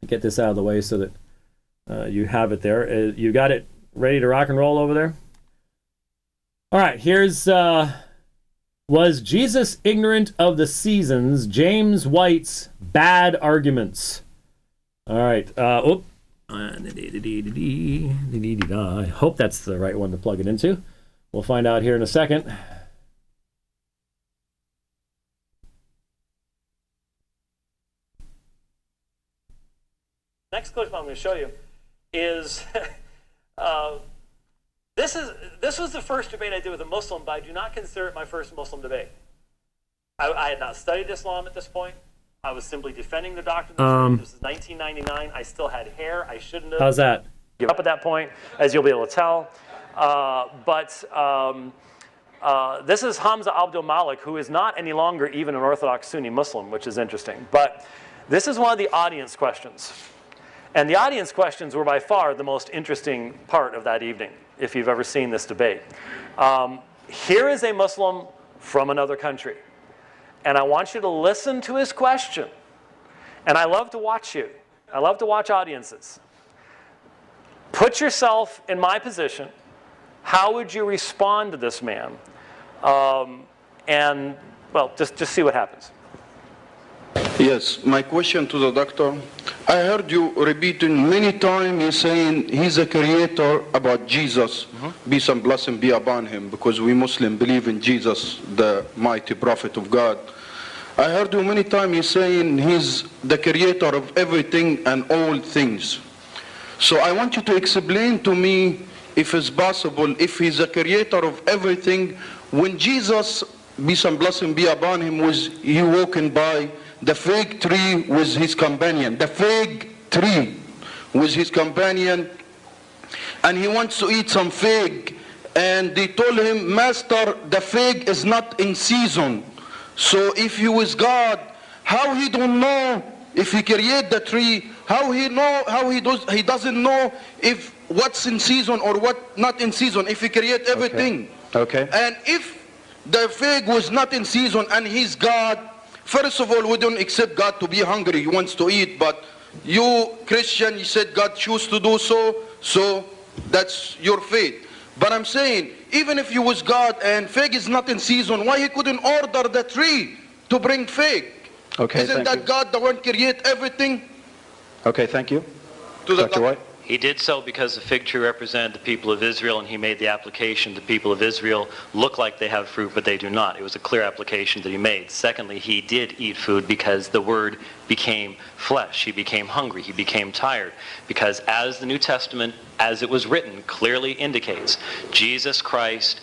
get this out of the way so that you have it there. You got it ready to rock and roll over there? All right, here's Was Jesus Ignorant of the Seasons? James White's Bad Arguments. All right. I hope that's the right one to plug it into. We'll find out here in a second. Next clip I'm going to show you is this was the first debate I did with a Muslim, but I do not consider it my first Muslim debate. I had not studied Islam at this point. I was simply defending the doctrine. This is 1999. I still had hair. I shouldn't have. How's that? Give up at that point, as you'll be able to tell. This is Hamza Abdul Malik, who is not any longer even an Orthodox Sunni Muslim, which is interesting. But this is one of the audience questions. And the audience questions were by far the most interesting part of that evening, if you've ever seen this debate. Here is a Muslim from another country. And I want you to listen to his question. And I love to watch you. I love to watch audiences. Put yourself in my position. How would you respond to this man? And, well, just see what happens. Yes, my question to the doctor. I heard you repeating many times, you saying he's a creator about Jesus. Peace and blessing be upon him, because we Muslims believe in Jesus, the mighty prophet of God. I heard you many times, you saying he's the creator of everything and all things. So I want you to explain to me, if it's possible, if he's a creator of everything, when Jesus, peace and blessing be upon him, was he walking by the fig tree with his companion, the fig tree with his companion, and he wants to eat some fig, and they told him, Master, the fig is not in season. So if he was God, how he don't know if he create the tree? How he know? How he doesn't know if what's in season or what not in season, if he create everything. Okay. And if the fig was not in season and he's God, first of all, we don't accept God to be hungry. He wants to eat. But you, Christian, you said God choose to do so. So that's your faith. But I'm saying, even if he was God and fig is not in season, why he couldn't order the tree to bring fig? Okay, Isn't that God the one create everything? Okay, thank you. To the Dr. White? He did so because the fig tree represented the people of Israel, and he made the application. The people of Israel look like they have fruit, but they do not. It was a clear application that he made. Secondly, he did eat food because the Word became flesh. He became hungry. He became tired. Because as the New Testament, as it was written, clearly indicates, Jesus Christ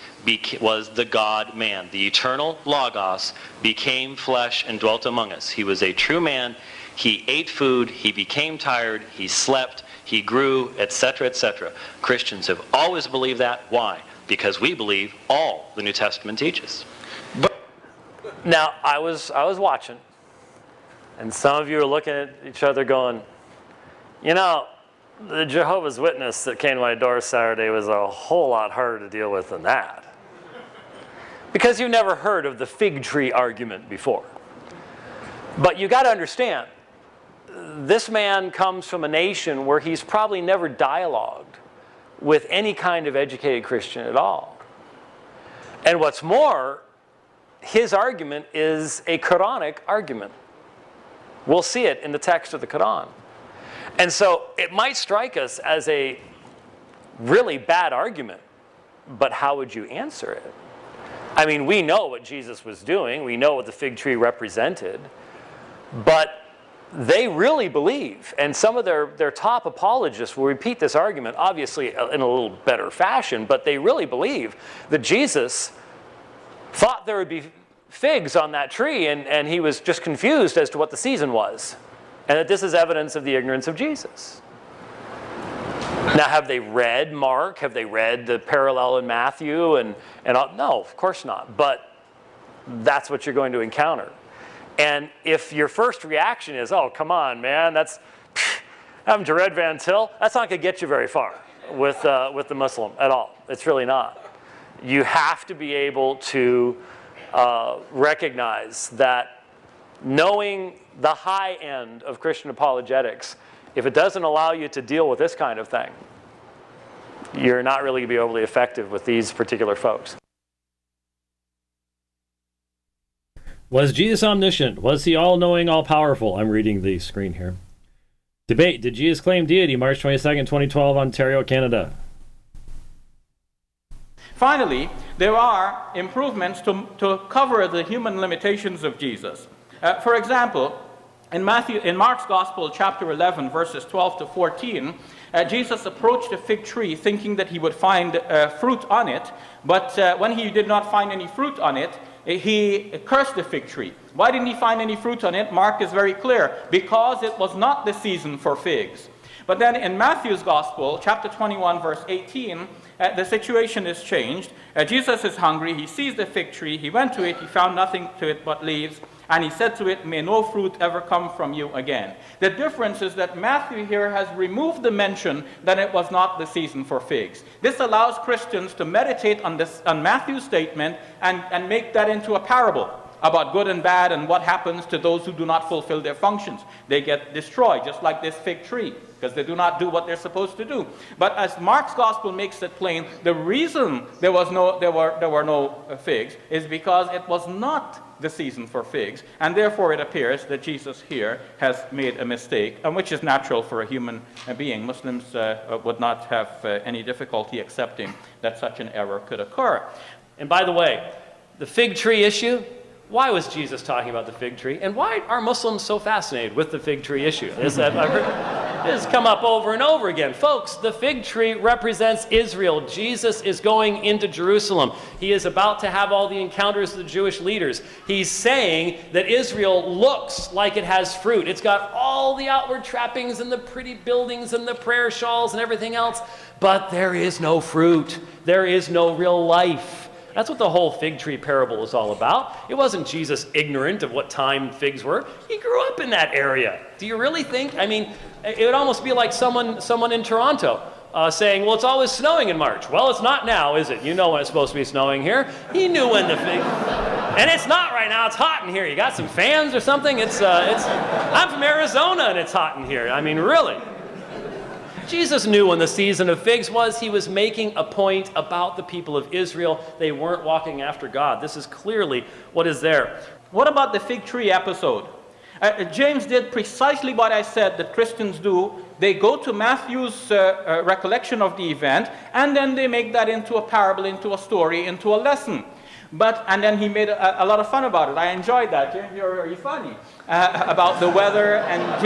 was the God-man. The eternal Logos became flesh and dwelt among us. He was a true man. He ate food. He became tired. He slept. He grew, etc., etc. Christians have always believed that. Why? Because we believe all the New Testament teaches. Now, I was watching, and some of you are looking at each other going, you know, the Jehovah's Witness that came to my door Saturday was a whole lot harder to deal with than that. Because you've never heard of the fig tree argument before. But you got to understand, this man comes from a nation where he's probably never dialogued with any kind of educated Christian at all. And what's more, his argument is a Quranic argument. We'll see it in the text of the Quran. And so it might strike us as a really bad argument, but how would you answer it? I mean, we know what Jesus was doing. We know what the fig tree represented. But they really believe, and some of their top apologists will repeat this argument, obviously in a little better fashion, but they really believe that Jesus thought there would be figs on that tree, and he was just confused as to what the season was, and that this is evidence of the ignorance of Jesus. Now, have they read Mark? Have they read the parallel in Matthew? And all? No, of course not, but that's what you're going to encounter. And if your first reaction is, oh, come on, man, haven't you read Van Til? That's not going to get you very far with the Muslim at all. It's really not. You have to be able to recognize that knowing the high end of Christian apologetics, if it doesn't allow you to deal with this kind of thing, you're not really going to be overly effective with these particular folks. Was Jesus omniscient? Was he all-knowing, all-powerful? I'm reading the screen here. Debate. Did Jesus claim deity? March 22nd, 2012, Ontario, Canada. Finally, there are improvements to cover the human limitations of Jesus. For example, in Mark's Gospel, chapter 11, verses 12 to 14, Jesus approached a fig tree thinking that he would find fruit on it, but when he did not find any fruit on it, he cursed the fig tree. Why didn't he find any fruit on it? Mark is very clear. Because it was not the season for figs. But then in Matthew's Gospel, chapter 21, verse 18, the situation is changed. Jesus is hungry. He sees the fig tree. He went to it. He found nothing to it but leaves. And he said to it, "May no fruit ever come from you again." The difference is that Matthew here has removed the mention that it was not the season for figs. This allows Christians to meditate on Matthew's statement and make that into a parable about good and bad and what happens to those who do not fulfill their functions. They get destroyed, just like this fig tree, because they do not do what they're supposed to do. But as Mark's gospel makes it plain, the reason there were no figs is because it was not the season for figs, and therefore it appears that Jesus here has made a mistake, and which is natural for a human being. Muslims would not have any difficulty accepting that such an error could occur. And by the way, the fig tree issue, why was Jesus talking about the fig tree? And why are Muslims so fascinated with the fig tree issue? This has come up over and over again. Folks, the fig tree represents Israel. Jesus is going into Jerusalem. He is about to have all the encounters with the Jewish leaders. He's saying that Israel looks like it has fruit. It's got all the outward trappings and the pretty buildings and the prayer shawls and everything else, but there is no fruit. There is no real life. That's what the whole fig tree parable is all about. It wasn't Jesus ignorant of what time figs were. He grew up in that area. Do you really think? I mean, it would almost be like someone in Toronto saying, well, it's always snowing in March. Well, it's not now, is it? You know when it's supposed to be snowing here. He knew when the fig... And it's not right now. It's hot in here. You got some fans or something? I'm from Arizona and it's hot in here. I mean, really. Jesus knew when the season of figs was. He was making a point about the people of Israel. They weren't walking after God. This is clearly what is there. What about the fig tree episode? James did precisely what I said that Christians do. They go to Matthew's recollection of the event, and then they make that into a parable, into a story, into a lesson. And then he made a lot of fun about it. I enjoyed that. James, you're very funny about the weather and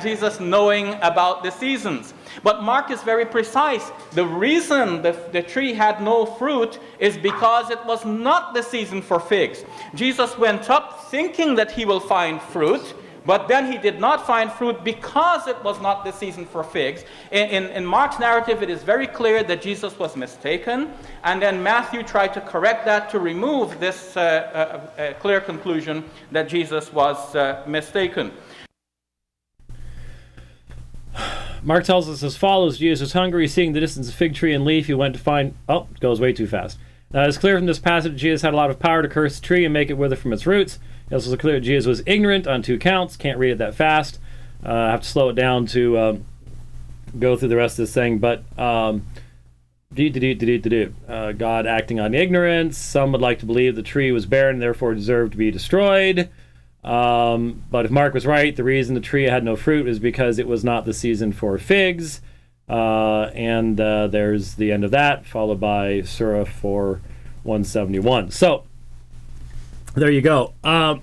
Jesus knowing about the seasons. But Mark is very precise. The reason the tree had no fruit is because it was not the season for figs. Jesus went up thinking that he will find fruit, but then he did not find fruit because it was not the season for figs. In Mark's narrative, it is very clear that Jesus was mistaken, and then Matthew tried to correct that to remove this clear conclusion that Jesus was mistaken. Mark tells us as follows: Jesus was hungry, seeing the distance of fig tree and leaf, he went to find... Oh, it goes way too fast. It's clear from this passage Jesus had a lot of power to curse the tree and make it wither from its roots. It's also clear that Jesus was ignorant on two counts. Can't read it that fast. I have to slow it down to go through the rest of this thing. But God acting on ignorance. Some would like to believe the tree was barren and therefore deserved to be destroyed. But if Mark was right, the reason the tree had no fruit is because it was not the season for figs. And there's the end of that, followed by Surah 4:171. So, there you go. Not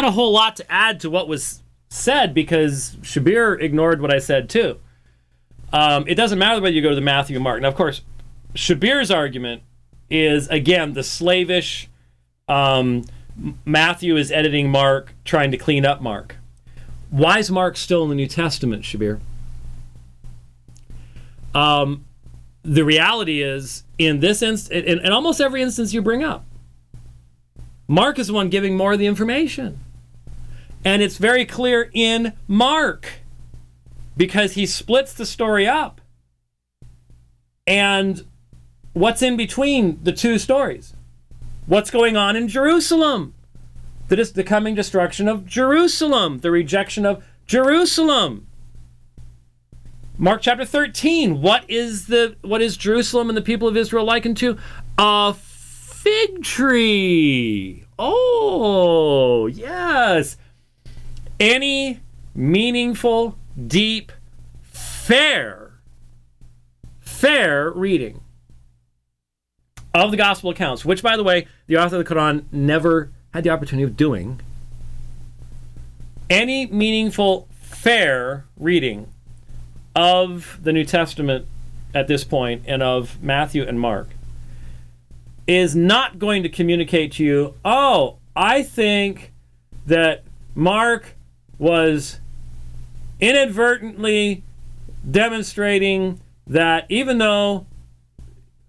a whole lot to add to what was said, because Shabir ignored what I said too. It doesn't matter whether you go to the Matthew and Mark. Now, of course, Shabir's argument is, again, the slavish... Matthew is editing Mark, trying to clean up Mark. Why is Mark still in the New Testament, Shabir? The reality is, in this instance, in almost every instance you bring up, Mark is the one giving more of the information. And it's very clear in Mark, because he splits the story up. And what's in between the two stories? What's going on in Jerusalem? The coming destruction of Jerusalem, the rejection of Jerusalem. Mark chapter 13. What is Jerusalem and the people of Israel likened to? A fig tree. Oh, yes. Any meaningful, deep, fair reading of the gospel accounts, which, by the way, the author of the Qur'an never had the opportunity of doing. Any meaningful, fair reading of the New Testament at this point, and of Matthew and Mark, is not going to communicate to you, oh, I think that Mark was inadvertently demonstrating that even though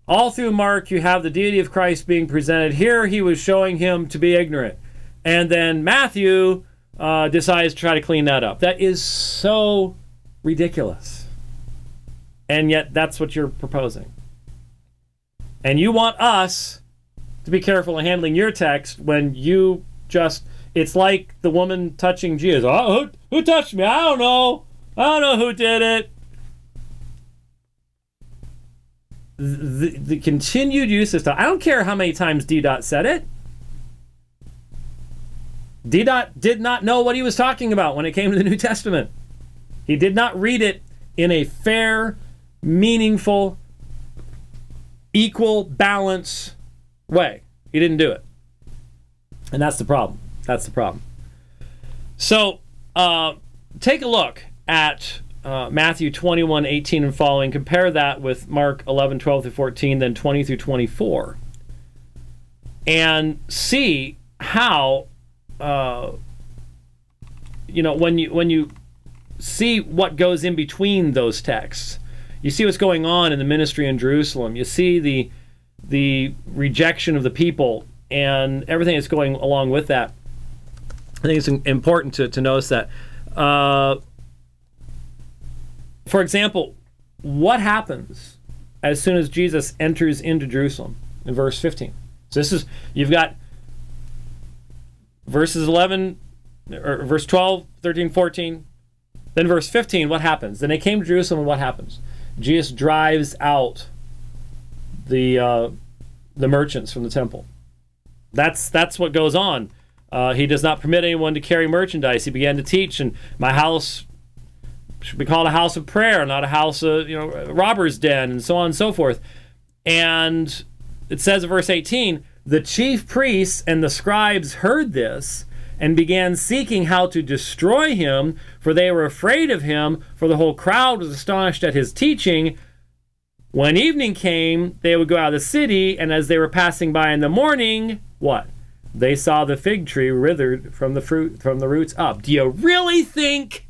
all through Mark you have the deity of Christ being presented, here he was showing him to be ignorant. And then Matthew decides to try to clean that up. That is so ridiculous. And yet that's what you're proposing. And you want us to be careful in handling your text when you just, it's like the woman touching Jesus. Oh, who touched me? I don't know. I don't know who did it. The continued use of stuff. I don't care how many times D. said it. D. did not know what he was talking about when it came to the New Testament. He did not read it in a fair, meaningful, equal balance way. He didn't do it. And that's the problem. That's the problem. So take a look at Matthew 21:18 and following. Compare that with Mark 11:12 through 14, then 20 through 24. And see how, when you see what goes in between those texts, you see what's going on in the ministry in Jerusalem. You see the rejection of the people and everything that's going along with that. I think it's important to notice that. For example, what happens as soon as Jesus enters into Jerusalem in verse 15? So this is, you've got verses 11, or verse 12, 13, 14. Then verse 15, what happens? Then they came to Jerusalem, and what happens? Jesus drives out the merchants from the temple. That's what goes on. He does not permit anyone to carry merchandise. He began to teach, and my house should be called a house of prayer, not a house of robber's den, and so on and so forth. And it says in verse 18, the chief priests and the scribes heard this and began seeking how to destroy him, for they were afraid of him, for the whole crowd was astonished at his teaching. When evening came, they would go out of the city, and as they were passing by in the morning, what? They saw the fig tree withered from the roots up. Do you really think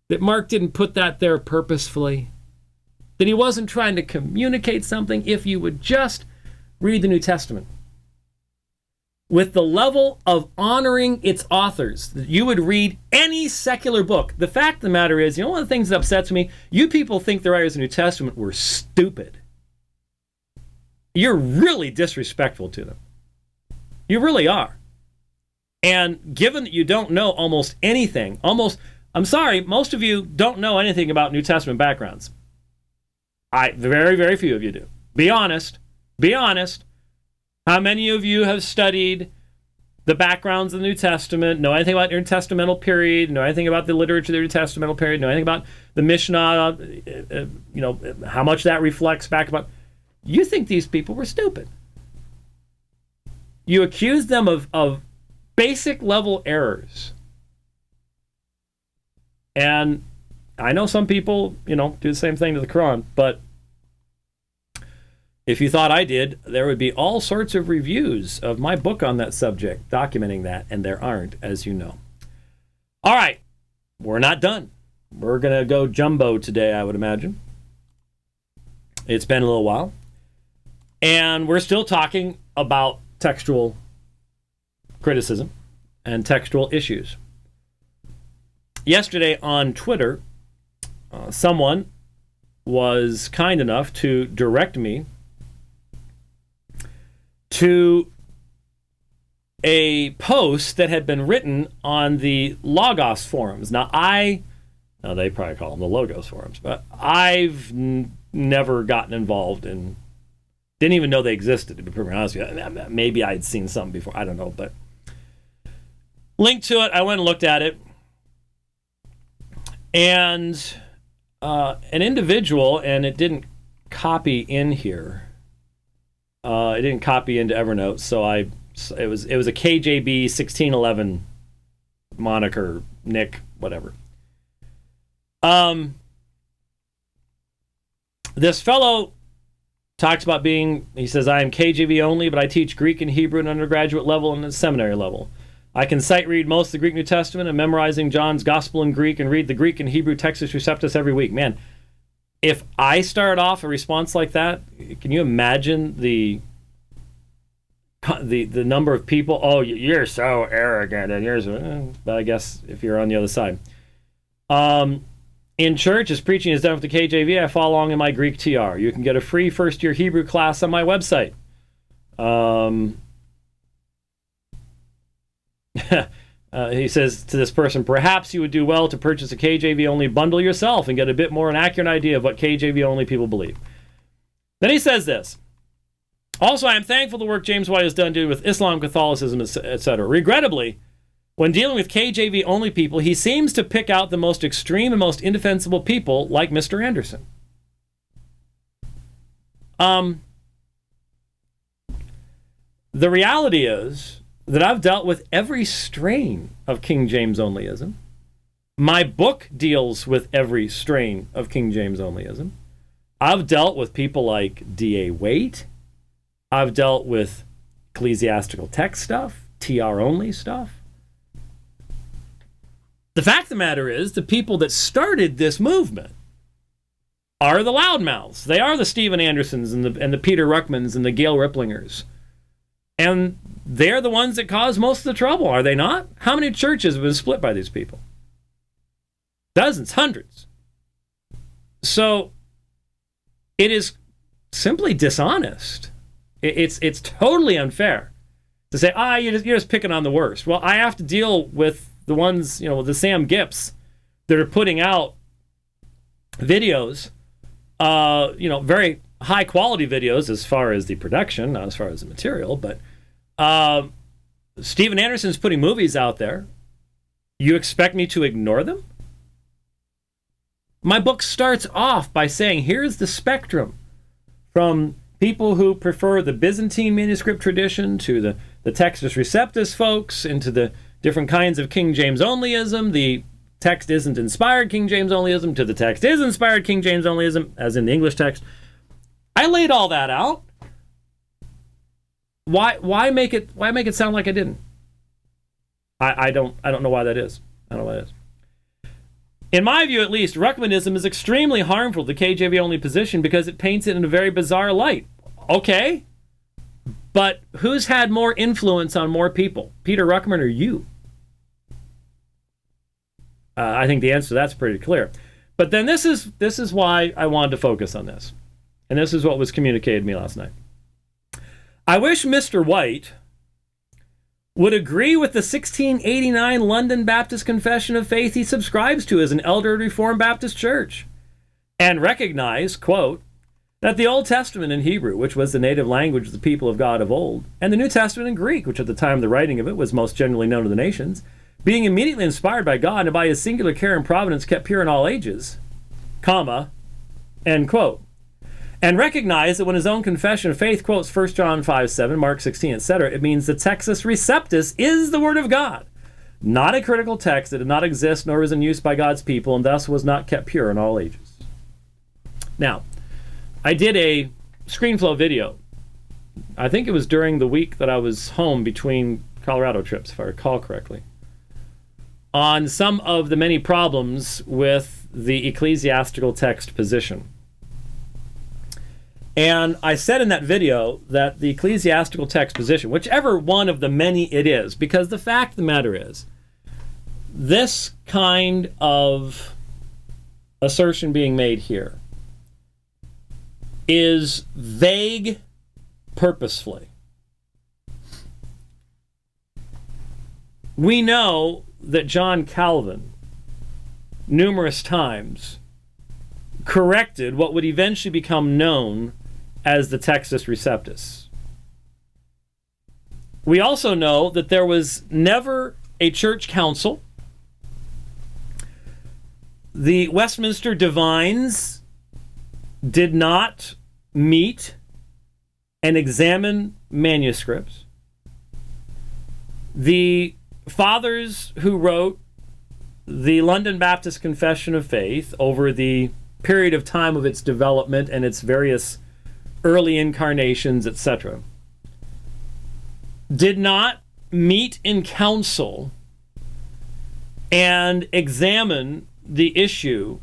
that Mark didn't put that there purposefully? That he wasn't trying to communicate something? If you would just read the New Testament with the level of honoring its authors, that you would read any secular book. The fact of the matter is, one of the things that upsets me, you people think the writers of the New Testament were stupid. You're really disrespectful to them. You really are. And given that you don't know almost anything, I'm sorry, most of you don't know anything about New Testament backgrounds. Very, very few of you do. Be honest. Be honest. How many of you have studied the backgrounds of the New Testament, know anything about the intertestamental period, know anything about the literature of the intertestamental period, know anything about the Mishnah, how much that reflects back about... You think these people were stupid. You accuse them of basic level errors. And I know some people, do the same thing to the Qur'an, but if you thought I did, there would be all sorts of reviews of my book on that subject documenting that, and there aren't, as you know. All right, we're not done. We're going to go jumbo today, I would imagine. It's been a little while. And we're still talking about textual criticism and textual issues. Yesterday on Twitter, someone was kind enough to direct me to a post that had been written on the Logos forums. Now, they probably call them the Logos forums, but I've never gotten involved in, didn't even know they existed, to be perfectly honest with you. Maybe I'd seen some before, I don't know, but linked to it, I went and looked at it, and an individual, and it didn't copy in here, it didn't copy into Evernote, so it was a KJB 1611 moniker, Nick, whatever. This fellow talks about he says, I am KJV only, but I teach Greek and Hebrew at an undergraduate level and at seminary level. I can sight read most of the Greek New Testament and memorizing John's Gospel in Greek and read the Greek and Hebrew Textus Receptus every week. Man, if I start off a response like that, can you imagine the number of people? Oh, you're so arrogant, and but I guess if you're on the other side. In church, as preaching is done with the KJV, I follow along in my Greek TR. You can get a free first-year Hebrew class on my website. He says to this person, perhaps you would do well to purchase a KJV-only bundle yourself and get a bit more an accurate idea of what KJV-only people believe. Then he says this. Also, I am thankful for the work James White has done to do with Islam, Catholicism, etc. Regrettably, when dealing with KJV-only people, he seems to pick out the most extreme and most indefensible people, like Mr. Anderson. The reality is that I've dealt with every strain of King James onlyism. My book deals with every strain of King James onlyism. I've dealt with people like D.A. Waite. I've dealt with ecclesiastical text stuff, TR only stuff. The fact of the matter is, the people that started this movement are the loudmouths. They are the Stephen Andersons and the Peter Ruckmans and the Gail Ripplingers. And they're the ones that cause most of the trouble, are they not? How many churches have been split by these people? Dozens, hundreds. So it is simply dishonest. It's totally unfair to say, you're just picking on the worst. Well, I have to deal with the ones, the Sam Gipps that are putting out videos, very high quality videos as far as the production, not as far as the material, but Stephen Anderson's putting movies out there. You expect me to ignore them? My book starts off by saying, here's the spectrum from people who prefer the Byzantine manuscript tradition to the Textus Receptus folks, into the different kinds of King James onlyism, the text isn't inspired King James onlyism, to the text is inspired King James onlyism, as in the English text. I laid all that out. Why make it sound like I didn't? I don't know why that is. I don't know why that is. In my view, at least, Ruckmanism is extremely harmful to the KJV only position because it paints it in a very bizarre light. Okay, but who's had more influence on more people, Peter Ruckman or you? I think the answer to that's pretty clear. But then this is why I wanted to focus on this, and this is what was communicated to me last night. I wish Mr. White would agree with the 1689 London Baptist Confession of Faith he subscribes to as an elder of Reformed Baptist Church, and recognize, quote, that the Old Testament in Hebrew, which was the native language of the people of God of old, and the New Testament in Greek, which at the time of the writing of it was most generally known to the nations, being immediately inspired by God and by his singular care and providence kept pure in all ages, comma, end quote. And recognize that when his own confession of faith quotes 1 John 5:7, Mark 16, etc., it means the Textus Receptus is the Word of God, not a critical text that did not exist nor was in use by God's people and thus was not kept pure in all ages. Now, I did a ScreenFlow video. I think it was during the week that I was home between Colorado trips, if I recall correctly, on some of the many problems with the ecclesiastical text position. And I said in that video that the ecclesiastical text position, whichever one of the many it is, because the fact of the matter is, this kind of assertion being made here is vague purposefully. We know that John Calvin numerous times corrected what would eventually become known as the Textus Receptus. We also know that there was never a church council. The Westminster Divines did not meet and examine manuscripts. The fathers who wrote the London Baptist Confession of Faith over the period of time of its development and its various early incarnations, etc., did not meet in council and examine the issue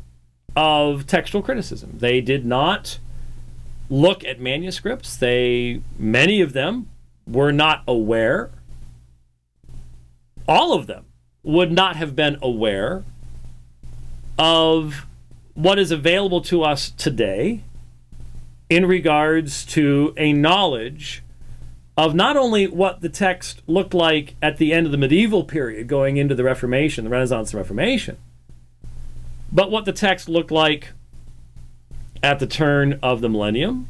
of textual criticism. They did not look at manuscripts. Many of them were not aware. All of them would not have been aware of what is available to us today in regards to a knowledge of not only what the text looked like at the end of the medieval period going into the Reformation, the Renaissance and Reformation, but what the text looked like at the turn of the millennium,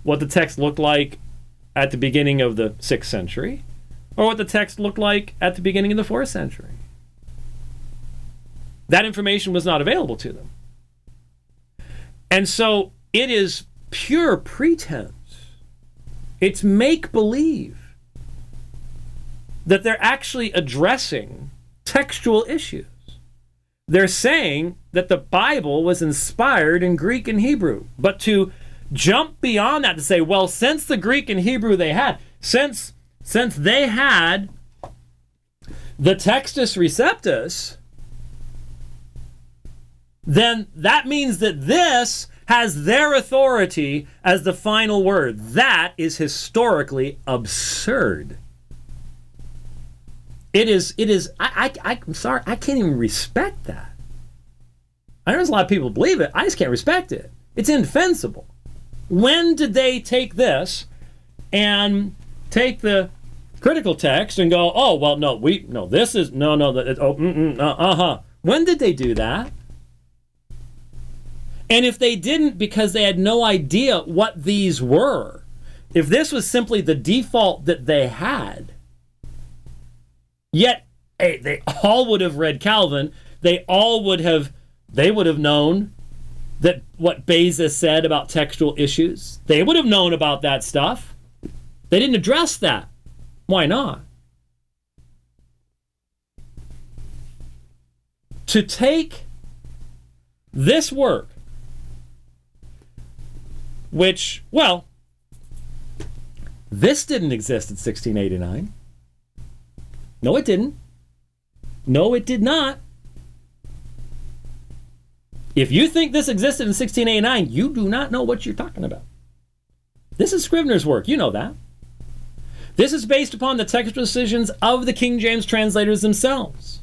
what the text looked like at the beginning of the 6th century, or what the text looked like at the beginning of the 4th century. That information was not available to them. And so it is pure pretense. It's make-believe that they're actually addressing textual issues. They're saying that the Bible was inspired in Greek and Hebrew. But to jump beyond that to say, well, since the Greek and Hebrew they had, since they had the Textus Receptus, then that means that this has their authority as the final word. That is historically absurd. I'm sorry, I can't even respect that. I know there's a lot of people who believe it. I just can't respect it. It's indefensible. When did they take this and take the critical text and go, oh, well, When did they do that? And if they didn't because they had no idea what these were, if this was simply the default that they had, yet they all would have read Calvin, they would have known that what Beza said about textual issues, they would have known about that stuff. They didn't address that. Why not? To take this work, which, well, this didn't exist in 1689. No, it didn't. No, it did not. If you think this existed in 1689, you do not know what you're talking about. This is Scrivener's work. You know that. This is based upon the textual decisions of the King James translators themselves.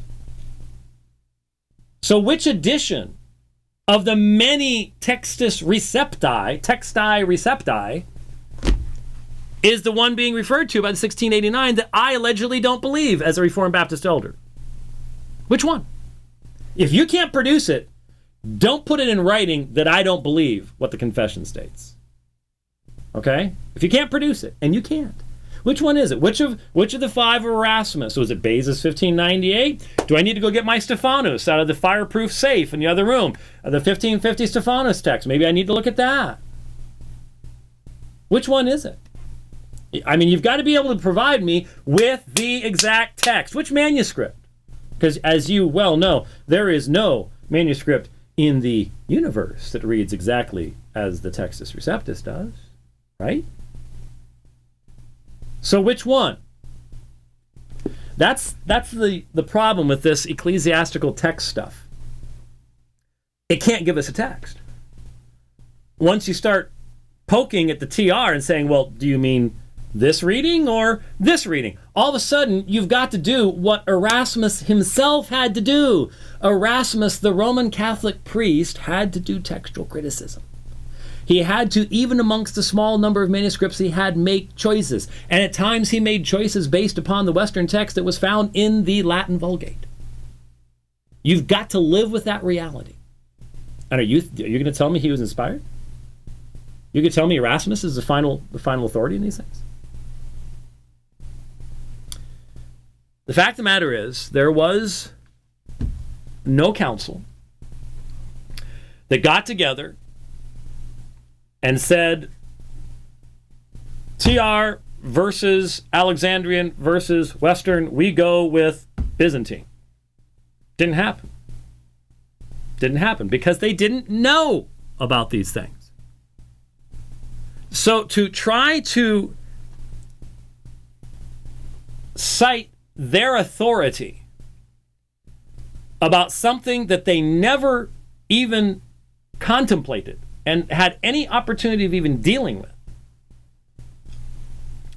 So which edition of the many texti recepti, is the one being referred to by the 1689 that I allegedly don't believe as a Reformed Baptist elder? Which one? If you can't produce it, don't put it in writing that I don't believe what the confession states. Okay? If you can't produce it, and you can't, which one is it? Which of the five of Erasmus? Was it Beza's 1598? Do I need to go get my Stephanus out of the fireproof safe in the other room? The 1550 Stephanus text. Maybe I need to look at that. Which one is it? I mean, you've got to be able to provide me with the exact text. Which manuscript? Because as you well know, there is no manuscript in the universe that reads exactly as the Textus Receptus does, right? So which one? That's the problem with this ecclesiastical text stuff. It can't give us a text. Once you start poking at the TR and saying, well, do you mean this reading or this reading? All of a sudden, you've got to do what Erasmus himself had to do. Erasmus, the Roman Catholic priest, had to do textual criticism. He had to, even amongst the small number of manuscripts he had, make choices. And at times he made choices based upon the Western text that was found in the Latin Vulgate. You've got to live with that reality. And are you going to tell me he was inspired? You could tell me Erasmus is the final authority in these things? The fact of the matter is, there was no council that got together and said, TR versus Alexandrian versus Western, we go with Byzantine. Didn't happen. Didn't happen because they didn't know about these things. So to try to cite their authority about something that they never even contemplated and had any opportunity of even dealing with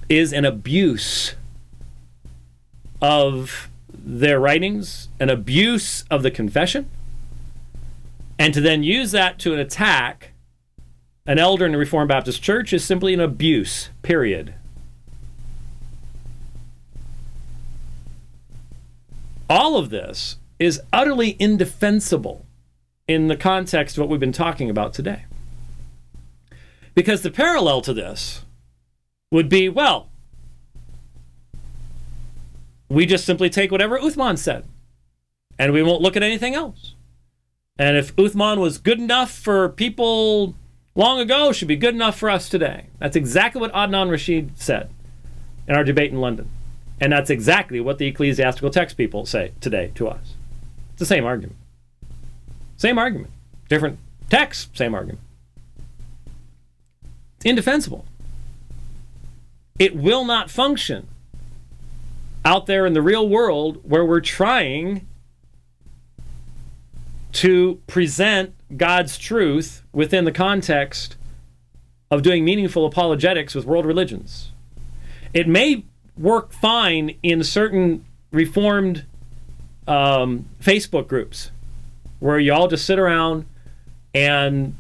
is an abuse of their writings, an abuse of the confession, and to then use that to attack an elder in the Reformed Baptist Church is simply an abuse, period. All of this is utterly indefensible in the context of what we've been talking about today. Because the parallel to this would be, well, we just simply take whatever Uthman said, and we won't look at anything else. And if Uthman was good enough for people long ago, it should be good enough for us today. That's exactly what Adnan Rashid said in our debate in London. And that's exactly what the ecclesiastical text people say today to us. It's the same argument. Same argument. Different text, same argument. It's indefensible. It will not function out there in the real world where we're trying to present God's truth within the context of doing meaningful apologetics with world religions. It may work fine in certain Reformed Facebook groups where you all just sit around and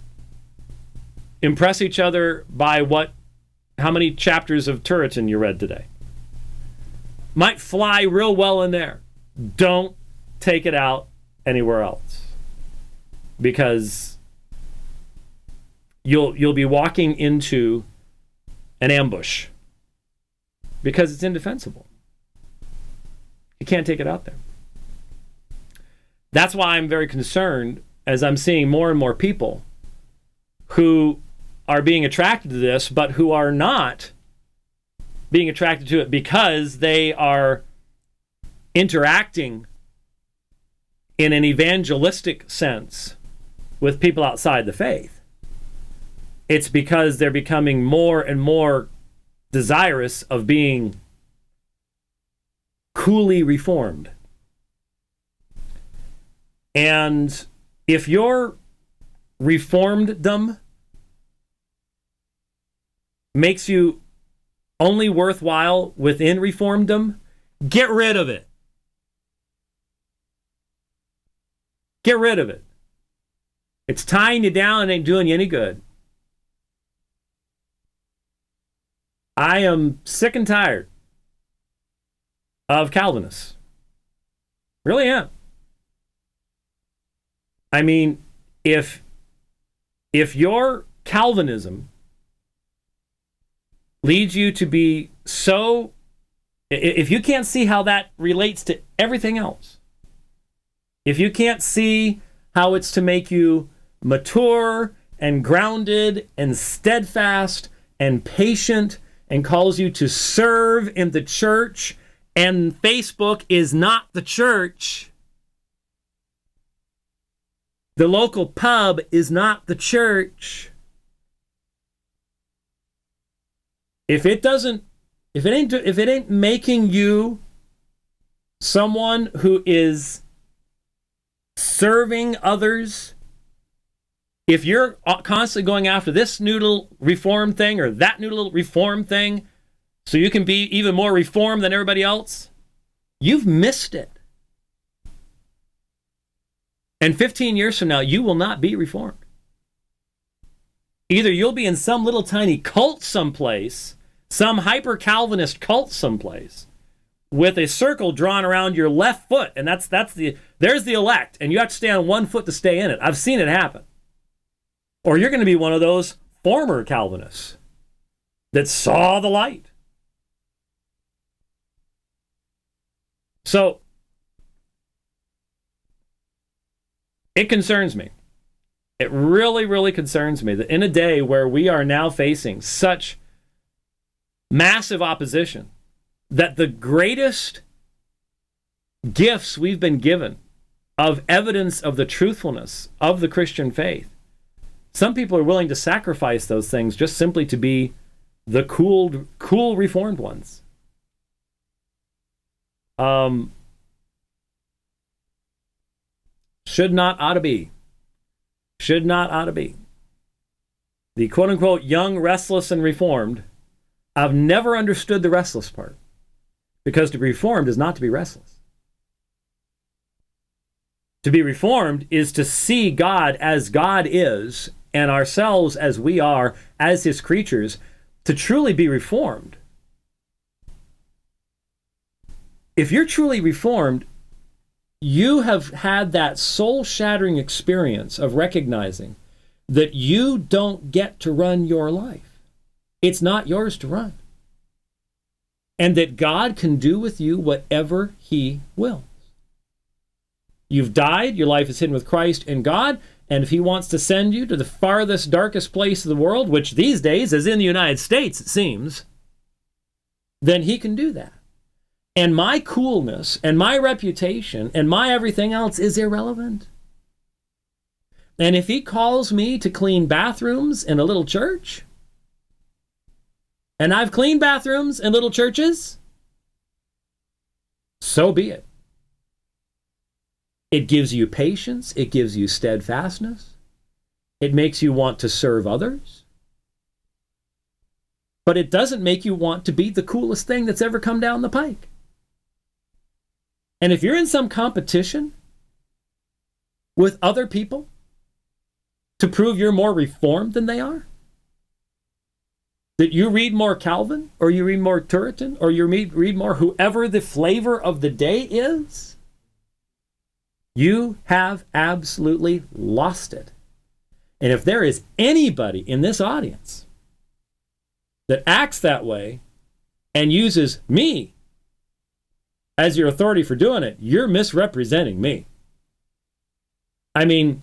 impress each other by how many chapters of Turretin you read today. Might fly real well in there. Don't take it out anywhere else, because you'll be walking into an ambush because it's indefensible. You can't take it out there. That's why I'm very concerned as I'm seeing more and more people who are being attracted to this, but who are not being attracted to it because they are interacting in an evangelistic sense with people outside the faith. It's because they're becoming more and more desirous of being coolly reformed. And if your reformeddom makes you only worthwhile within reformeddom, get rid of it. Get rid of it. It's tying you down and ain't doing you any good. I am sick and tired of Calvinists. Really am. I mean, if your Calvinism leads you to be so, if you can't see how that relates to everything else, if you can't see how it's to make you mature and grounded and steadfast and patient and calls you to serve in the church, and Facebook is not the church, the local pub is not the church, if it ain't making you someone who is serving others, if you're constantly going after this new little reform thing or that new little reform thing so you can be even more reformed than everybody else, you've missed it. And 15 years from now, you will not be reformed. Either you'll be in some little tiny cult someplace, some hyper-Calvinist cult someplace, with a circle drawn around your left foot, and there's the elect, and you have to stay on one foot to stay in it. I've seen it happen. Or you're going to be one of those former Calvinists that saw the light. So, it concerns me. It really, really concerns me that in a day where we are now facing such massive opposition, that the greatest gifts we've been given of evidence of the truthfulness of the Christian faith Some people are willing to sacrifice those things just simply to be the cool reformed ones. Should not, ought to be. Should not, ought to be. The quote-unquote young, restless, and reformed, I've never understood the restless part. Because to be reformed is not to be restless. To be reformed is to see God as God is, and ourselves as we are, as his creatures, to truly be reformed. If you're truly reformed, you have had that soul-shattering experience of recognizing that you don't get to run your life. It's not yours to run. And that God can do with you whatever he wills. You've died, your life is hidden with Christ in God, and if he wants to send you to the farthest, darkest place of the world, which these days is in the United States, it seems, then he can do that. And my coolness and my reputation and my everything else is irrelevant. And if he calls me to clean bathrooms in a little church, and I've cleaned bathrooms in little churches, so be it. It gives you patience. It gives you steadfastness. It makes you want to serve others. But it doesn't make you want to be the coolest thing that's ever come down the pike. And if you're in some competition with other people to prove you're more reformed than they are, that you read more Calvin, or you read more Turretin, or you read more whoever the flavor of the day is, you have absolutely lost it. And if there is anybody in this audience that acts that way and uses me as your authority for doing it, you're misrepresenting me. I mean,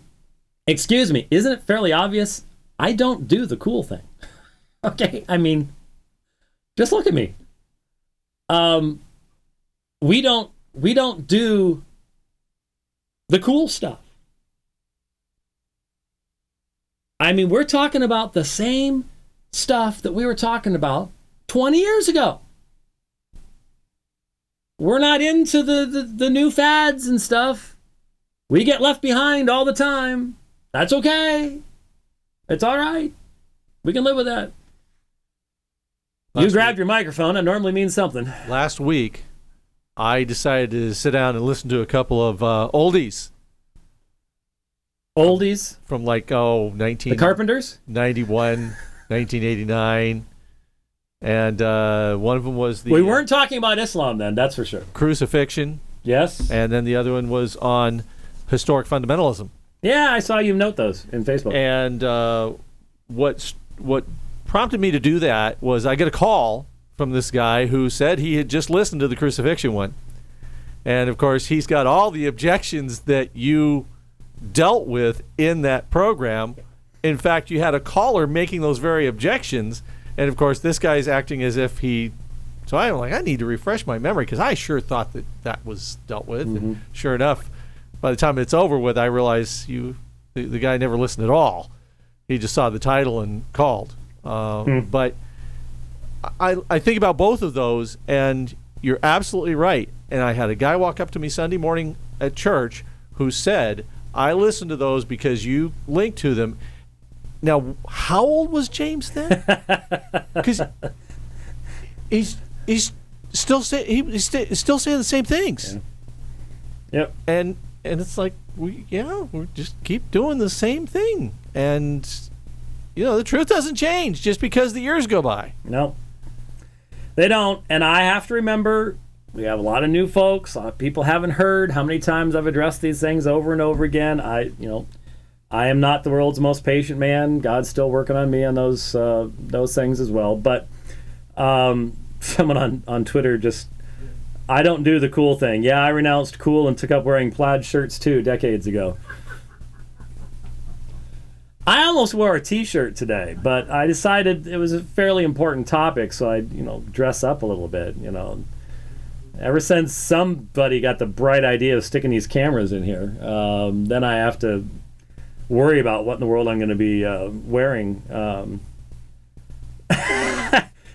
excuse me, isn't it fairly obvious? I don't do the cool thing. Okay, I mean, just look at me. We don't do the cool stuff. I mean, we're talking about the same stuff that we were talking about 20 years ago. We're not into the new fads and stuff. We get left behind all the time. That's okay. It's all right. We can live with that. You grabbed your microphone. It normally means something. Last week, I decided to sit down and listen to a couple of oldies. Oldies? From like, the Carpenters? 91, 1989. And one of them was the... We weren't talking about Islam then, that's for sure. Crucifixion. Yes. And then the other one was on historic fundamentalism. Yeah, I saw you note those in Facebook. And what prompted me to do that was I get a call from this guy who said he had just listened to the crucifixion one. And, of course, he's got all the objections that you dealt with in that program. In fact, you had a caller making those very objections. And, of course, this guy's acting as if he... So I'm like, I need to refresh my memory because I sure thought that was dealt with. Mm-hmm. And sure enough, by the time it's over with, I realize the guy never listened at all. He just saw the title and called. But I think about both of those, and you're absolutely right. And I had a guy walk up to me Sunday morning at church who said, I listened to those because you linked to them. Now, how old was James then? Because he's still saying the same things. Yeah. Yep. And it's like we just keep doing the same thing, and the truth doesn't change just because the years go by. No, they don't. And I have to remember, we have a lot of new folks. A lot of people haven't heard how many times I've addressed these things over and over again. I am not the world's most patient man. God's still working on me on those things as well. But someone on Twitter I don't do the cool thing. Yeah, I renounced cool and took up wearing plaid shirts too decades ago. I almost wore a t-shirt today, but I decided it was a fairly important topic, so I, dress up a little bit, Ever since somebody got the bright idea of sticking these cameras in here, then I have to worry about what in the world I'm going to be wearing.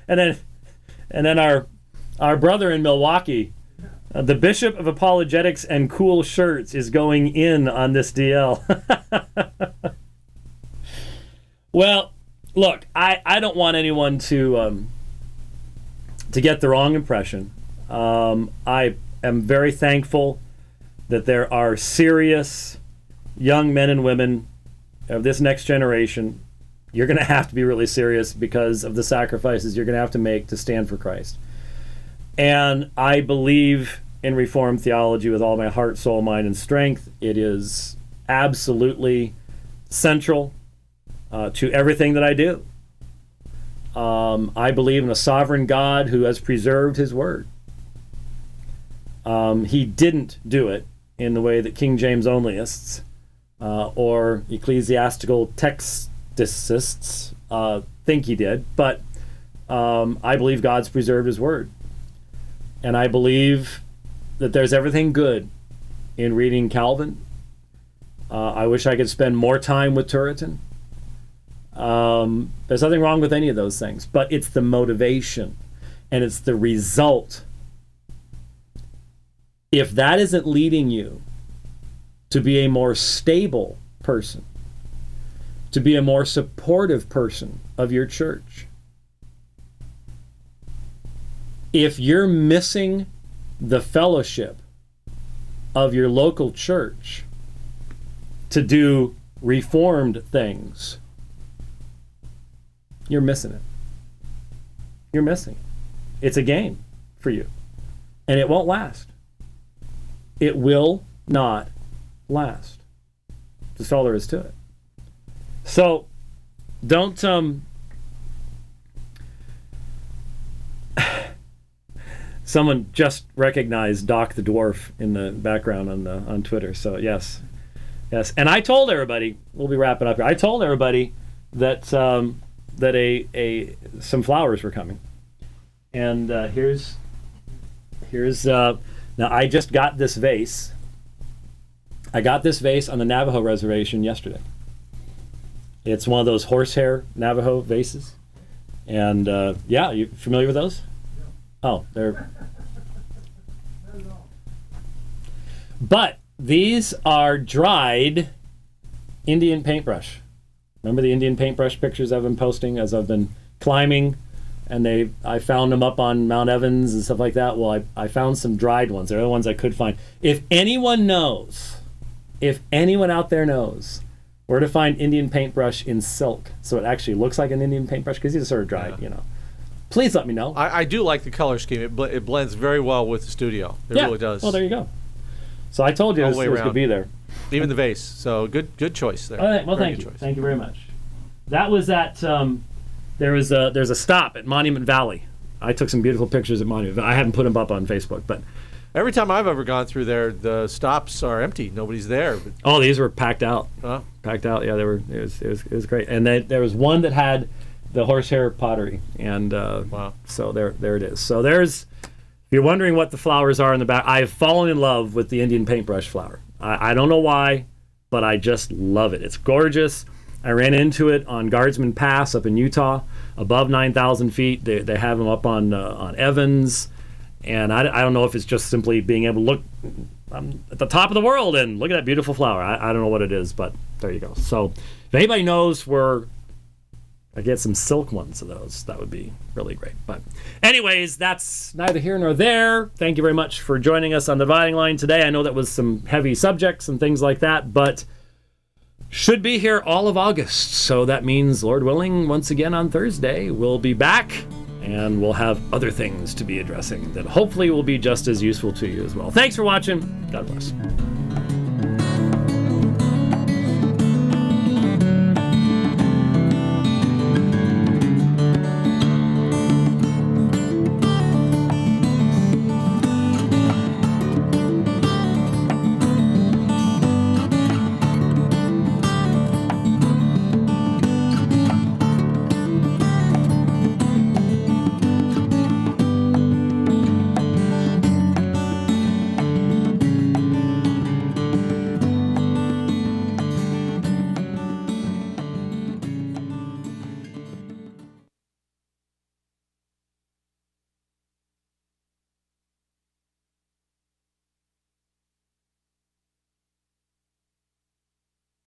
And then our brother in Milwaukee, the Bishop of Apologetics and Cool Shirts, is going in on this DL. Well, look, I don't want anyone to get the wrong impression. I am very thankful that there are serious young men and women of this next generation. You're going to have to be really serious because of the sacrifices you're going to have to make to stand for Christ. And I believe in Reformed theology with all my heart, soul, mind, and strength. It is absolutely central to everything that I do. I believe in a sovereign God who has preserved his word. He didn't do it in the way that King James onlyists or ecclesiastical texticists think he did, but I believe God's preserved his word. And I believe that there's everything good in reading Calvin. I wish I could spend more time with Turretin. There's nothing wrong with any of those things, but it's the motivation and it's the result. If that isn't leading you to be a more stable person, to be a more supportive person of your church, if you're missing the fellowship of your local church to do reformed things, you're missing it. You're missing it. It's a game for you. And it won't last. It will not last. Just all there is to it. So, don't someone just recognized Doc the Dwarf in the background on Twitter. So yes. And I told everybody, we'll be wrapping up here. I told everybody that that some flowers were coming. And here's now I just got this vase. I got this vase on the Navajo reservation yesterday. It's one of those horsehair Navajo vases. And yeah, you familiar with those? Oh, they're... But these are dried Indian paintbrush. Remember the Indian paintbrush pictures I've been posting as I've been climbing? And I found them up on Mount Evans and stuff like that. Well, I found some dried ones. They're the ones I could find. If anyone out there knows where to find Indian paintbrush in silk, so it actually looks like an Indian paintbrush, because these are sort of dried, please let me know. I do like the color scheme. It blends very well with the studio. It really does. Well, there you go. So I told you this could be there. Even the vase. So good choice there. All right, well, thank you. Thank you very much. That was at... there's a stop at Monument Valley. I took some beautiful pictures at Monument Valley. I haven't put them up on Facebook, but... Every time I've ever gone through there, the stops are empty. Nobody's there. Oh, these were packed out. Huh? Packed out. Yeah, they were. It was great. And there was one that had the horsehair pottery, and wow. So there it is. So there's. If you're wondering what the flowers are in the back, I've fallen in love with the Indian paintbrush flower. I don't know why, but I just love it. It's gorgeous. I ran into it on Guardsman Pass up in Utah, above 9,000 feet. They have them up on Evans. And I don't know if it's just simply being able to look at the top of the world and look at that beautiful flower. I don't know what it is, but there you go. So if anybody knows where I get some silk ones of those, that would be really great. But anyways, that's neither here nor there. Thank you very much for joining us on the Dividing Line today. I know that was some heavy subjects and things like that, but should be here all of August. So that means, Lord willing, once again on Thursday, we'll be back. And we'll have other things to be addressing that hopefully will be just as useful to you as well. Thanks for watching. God bless.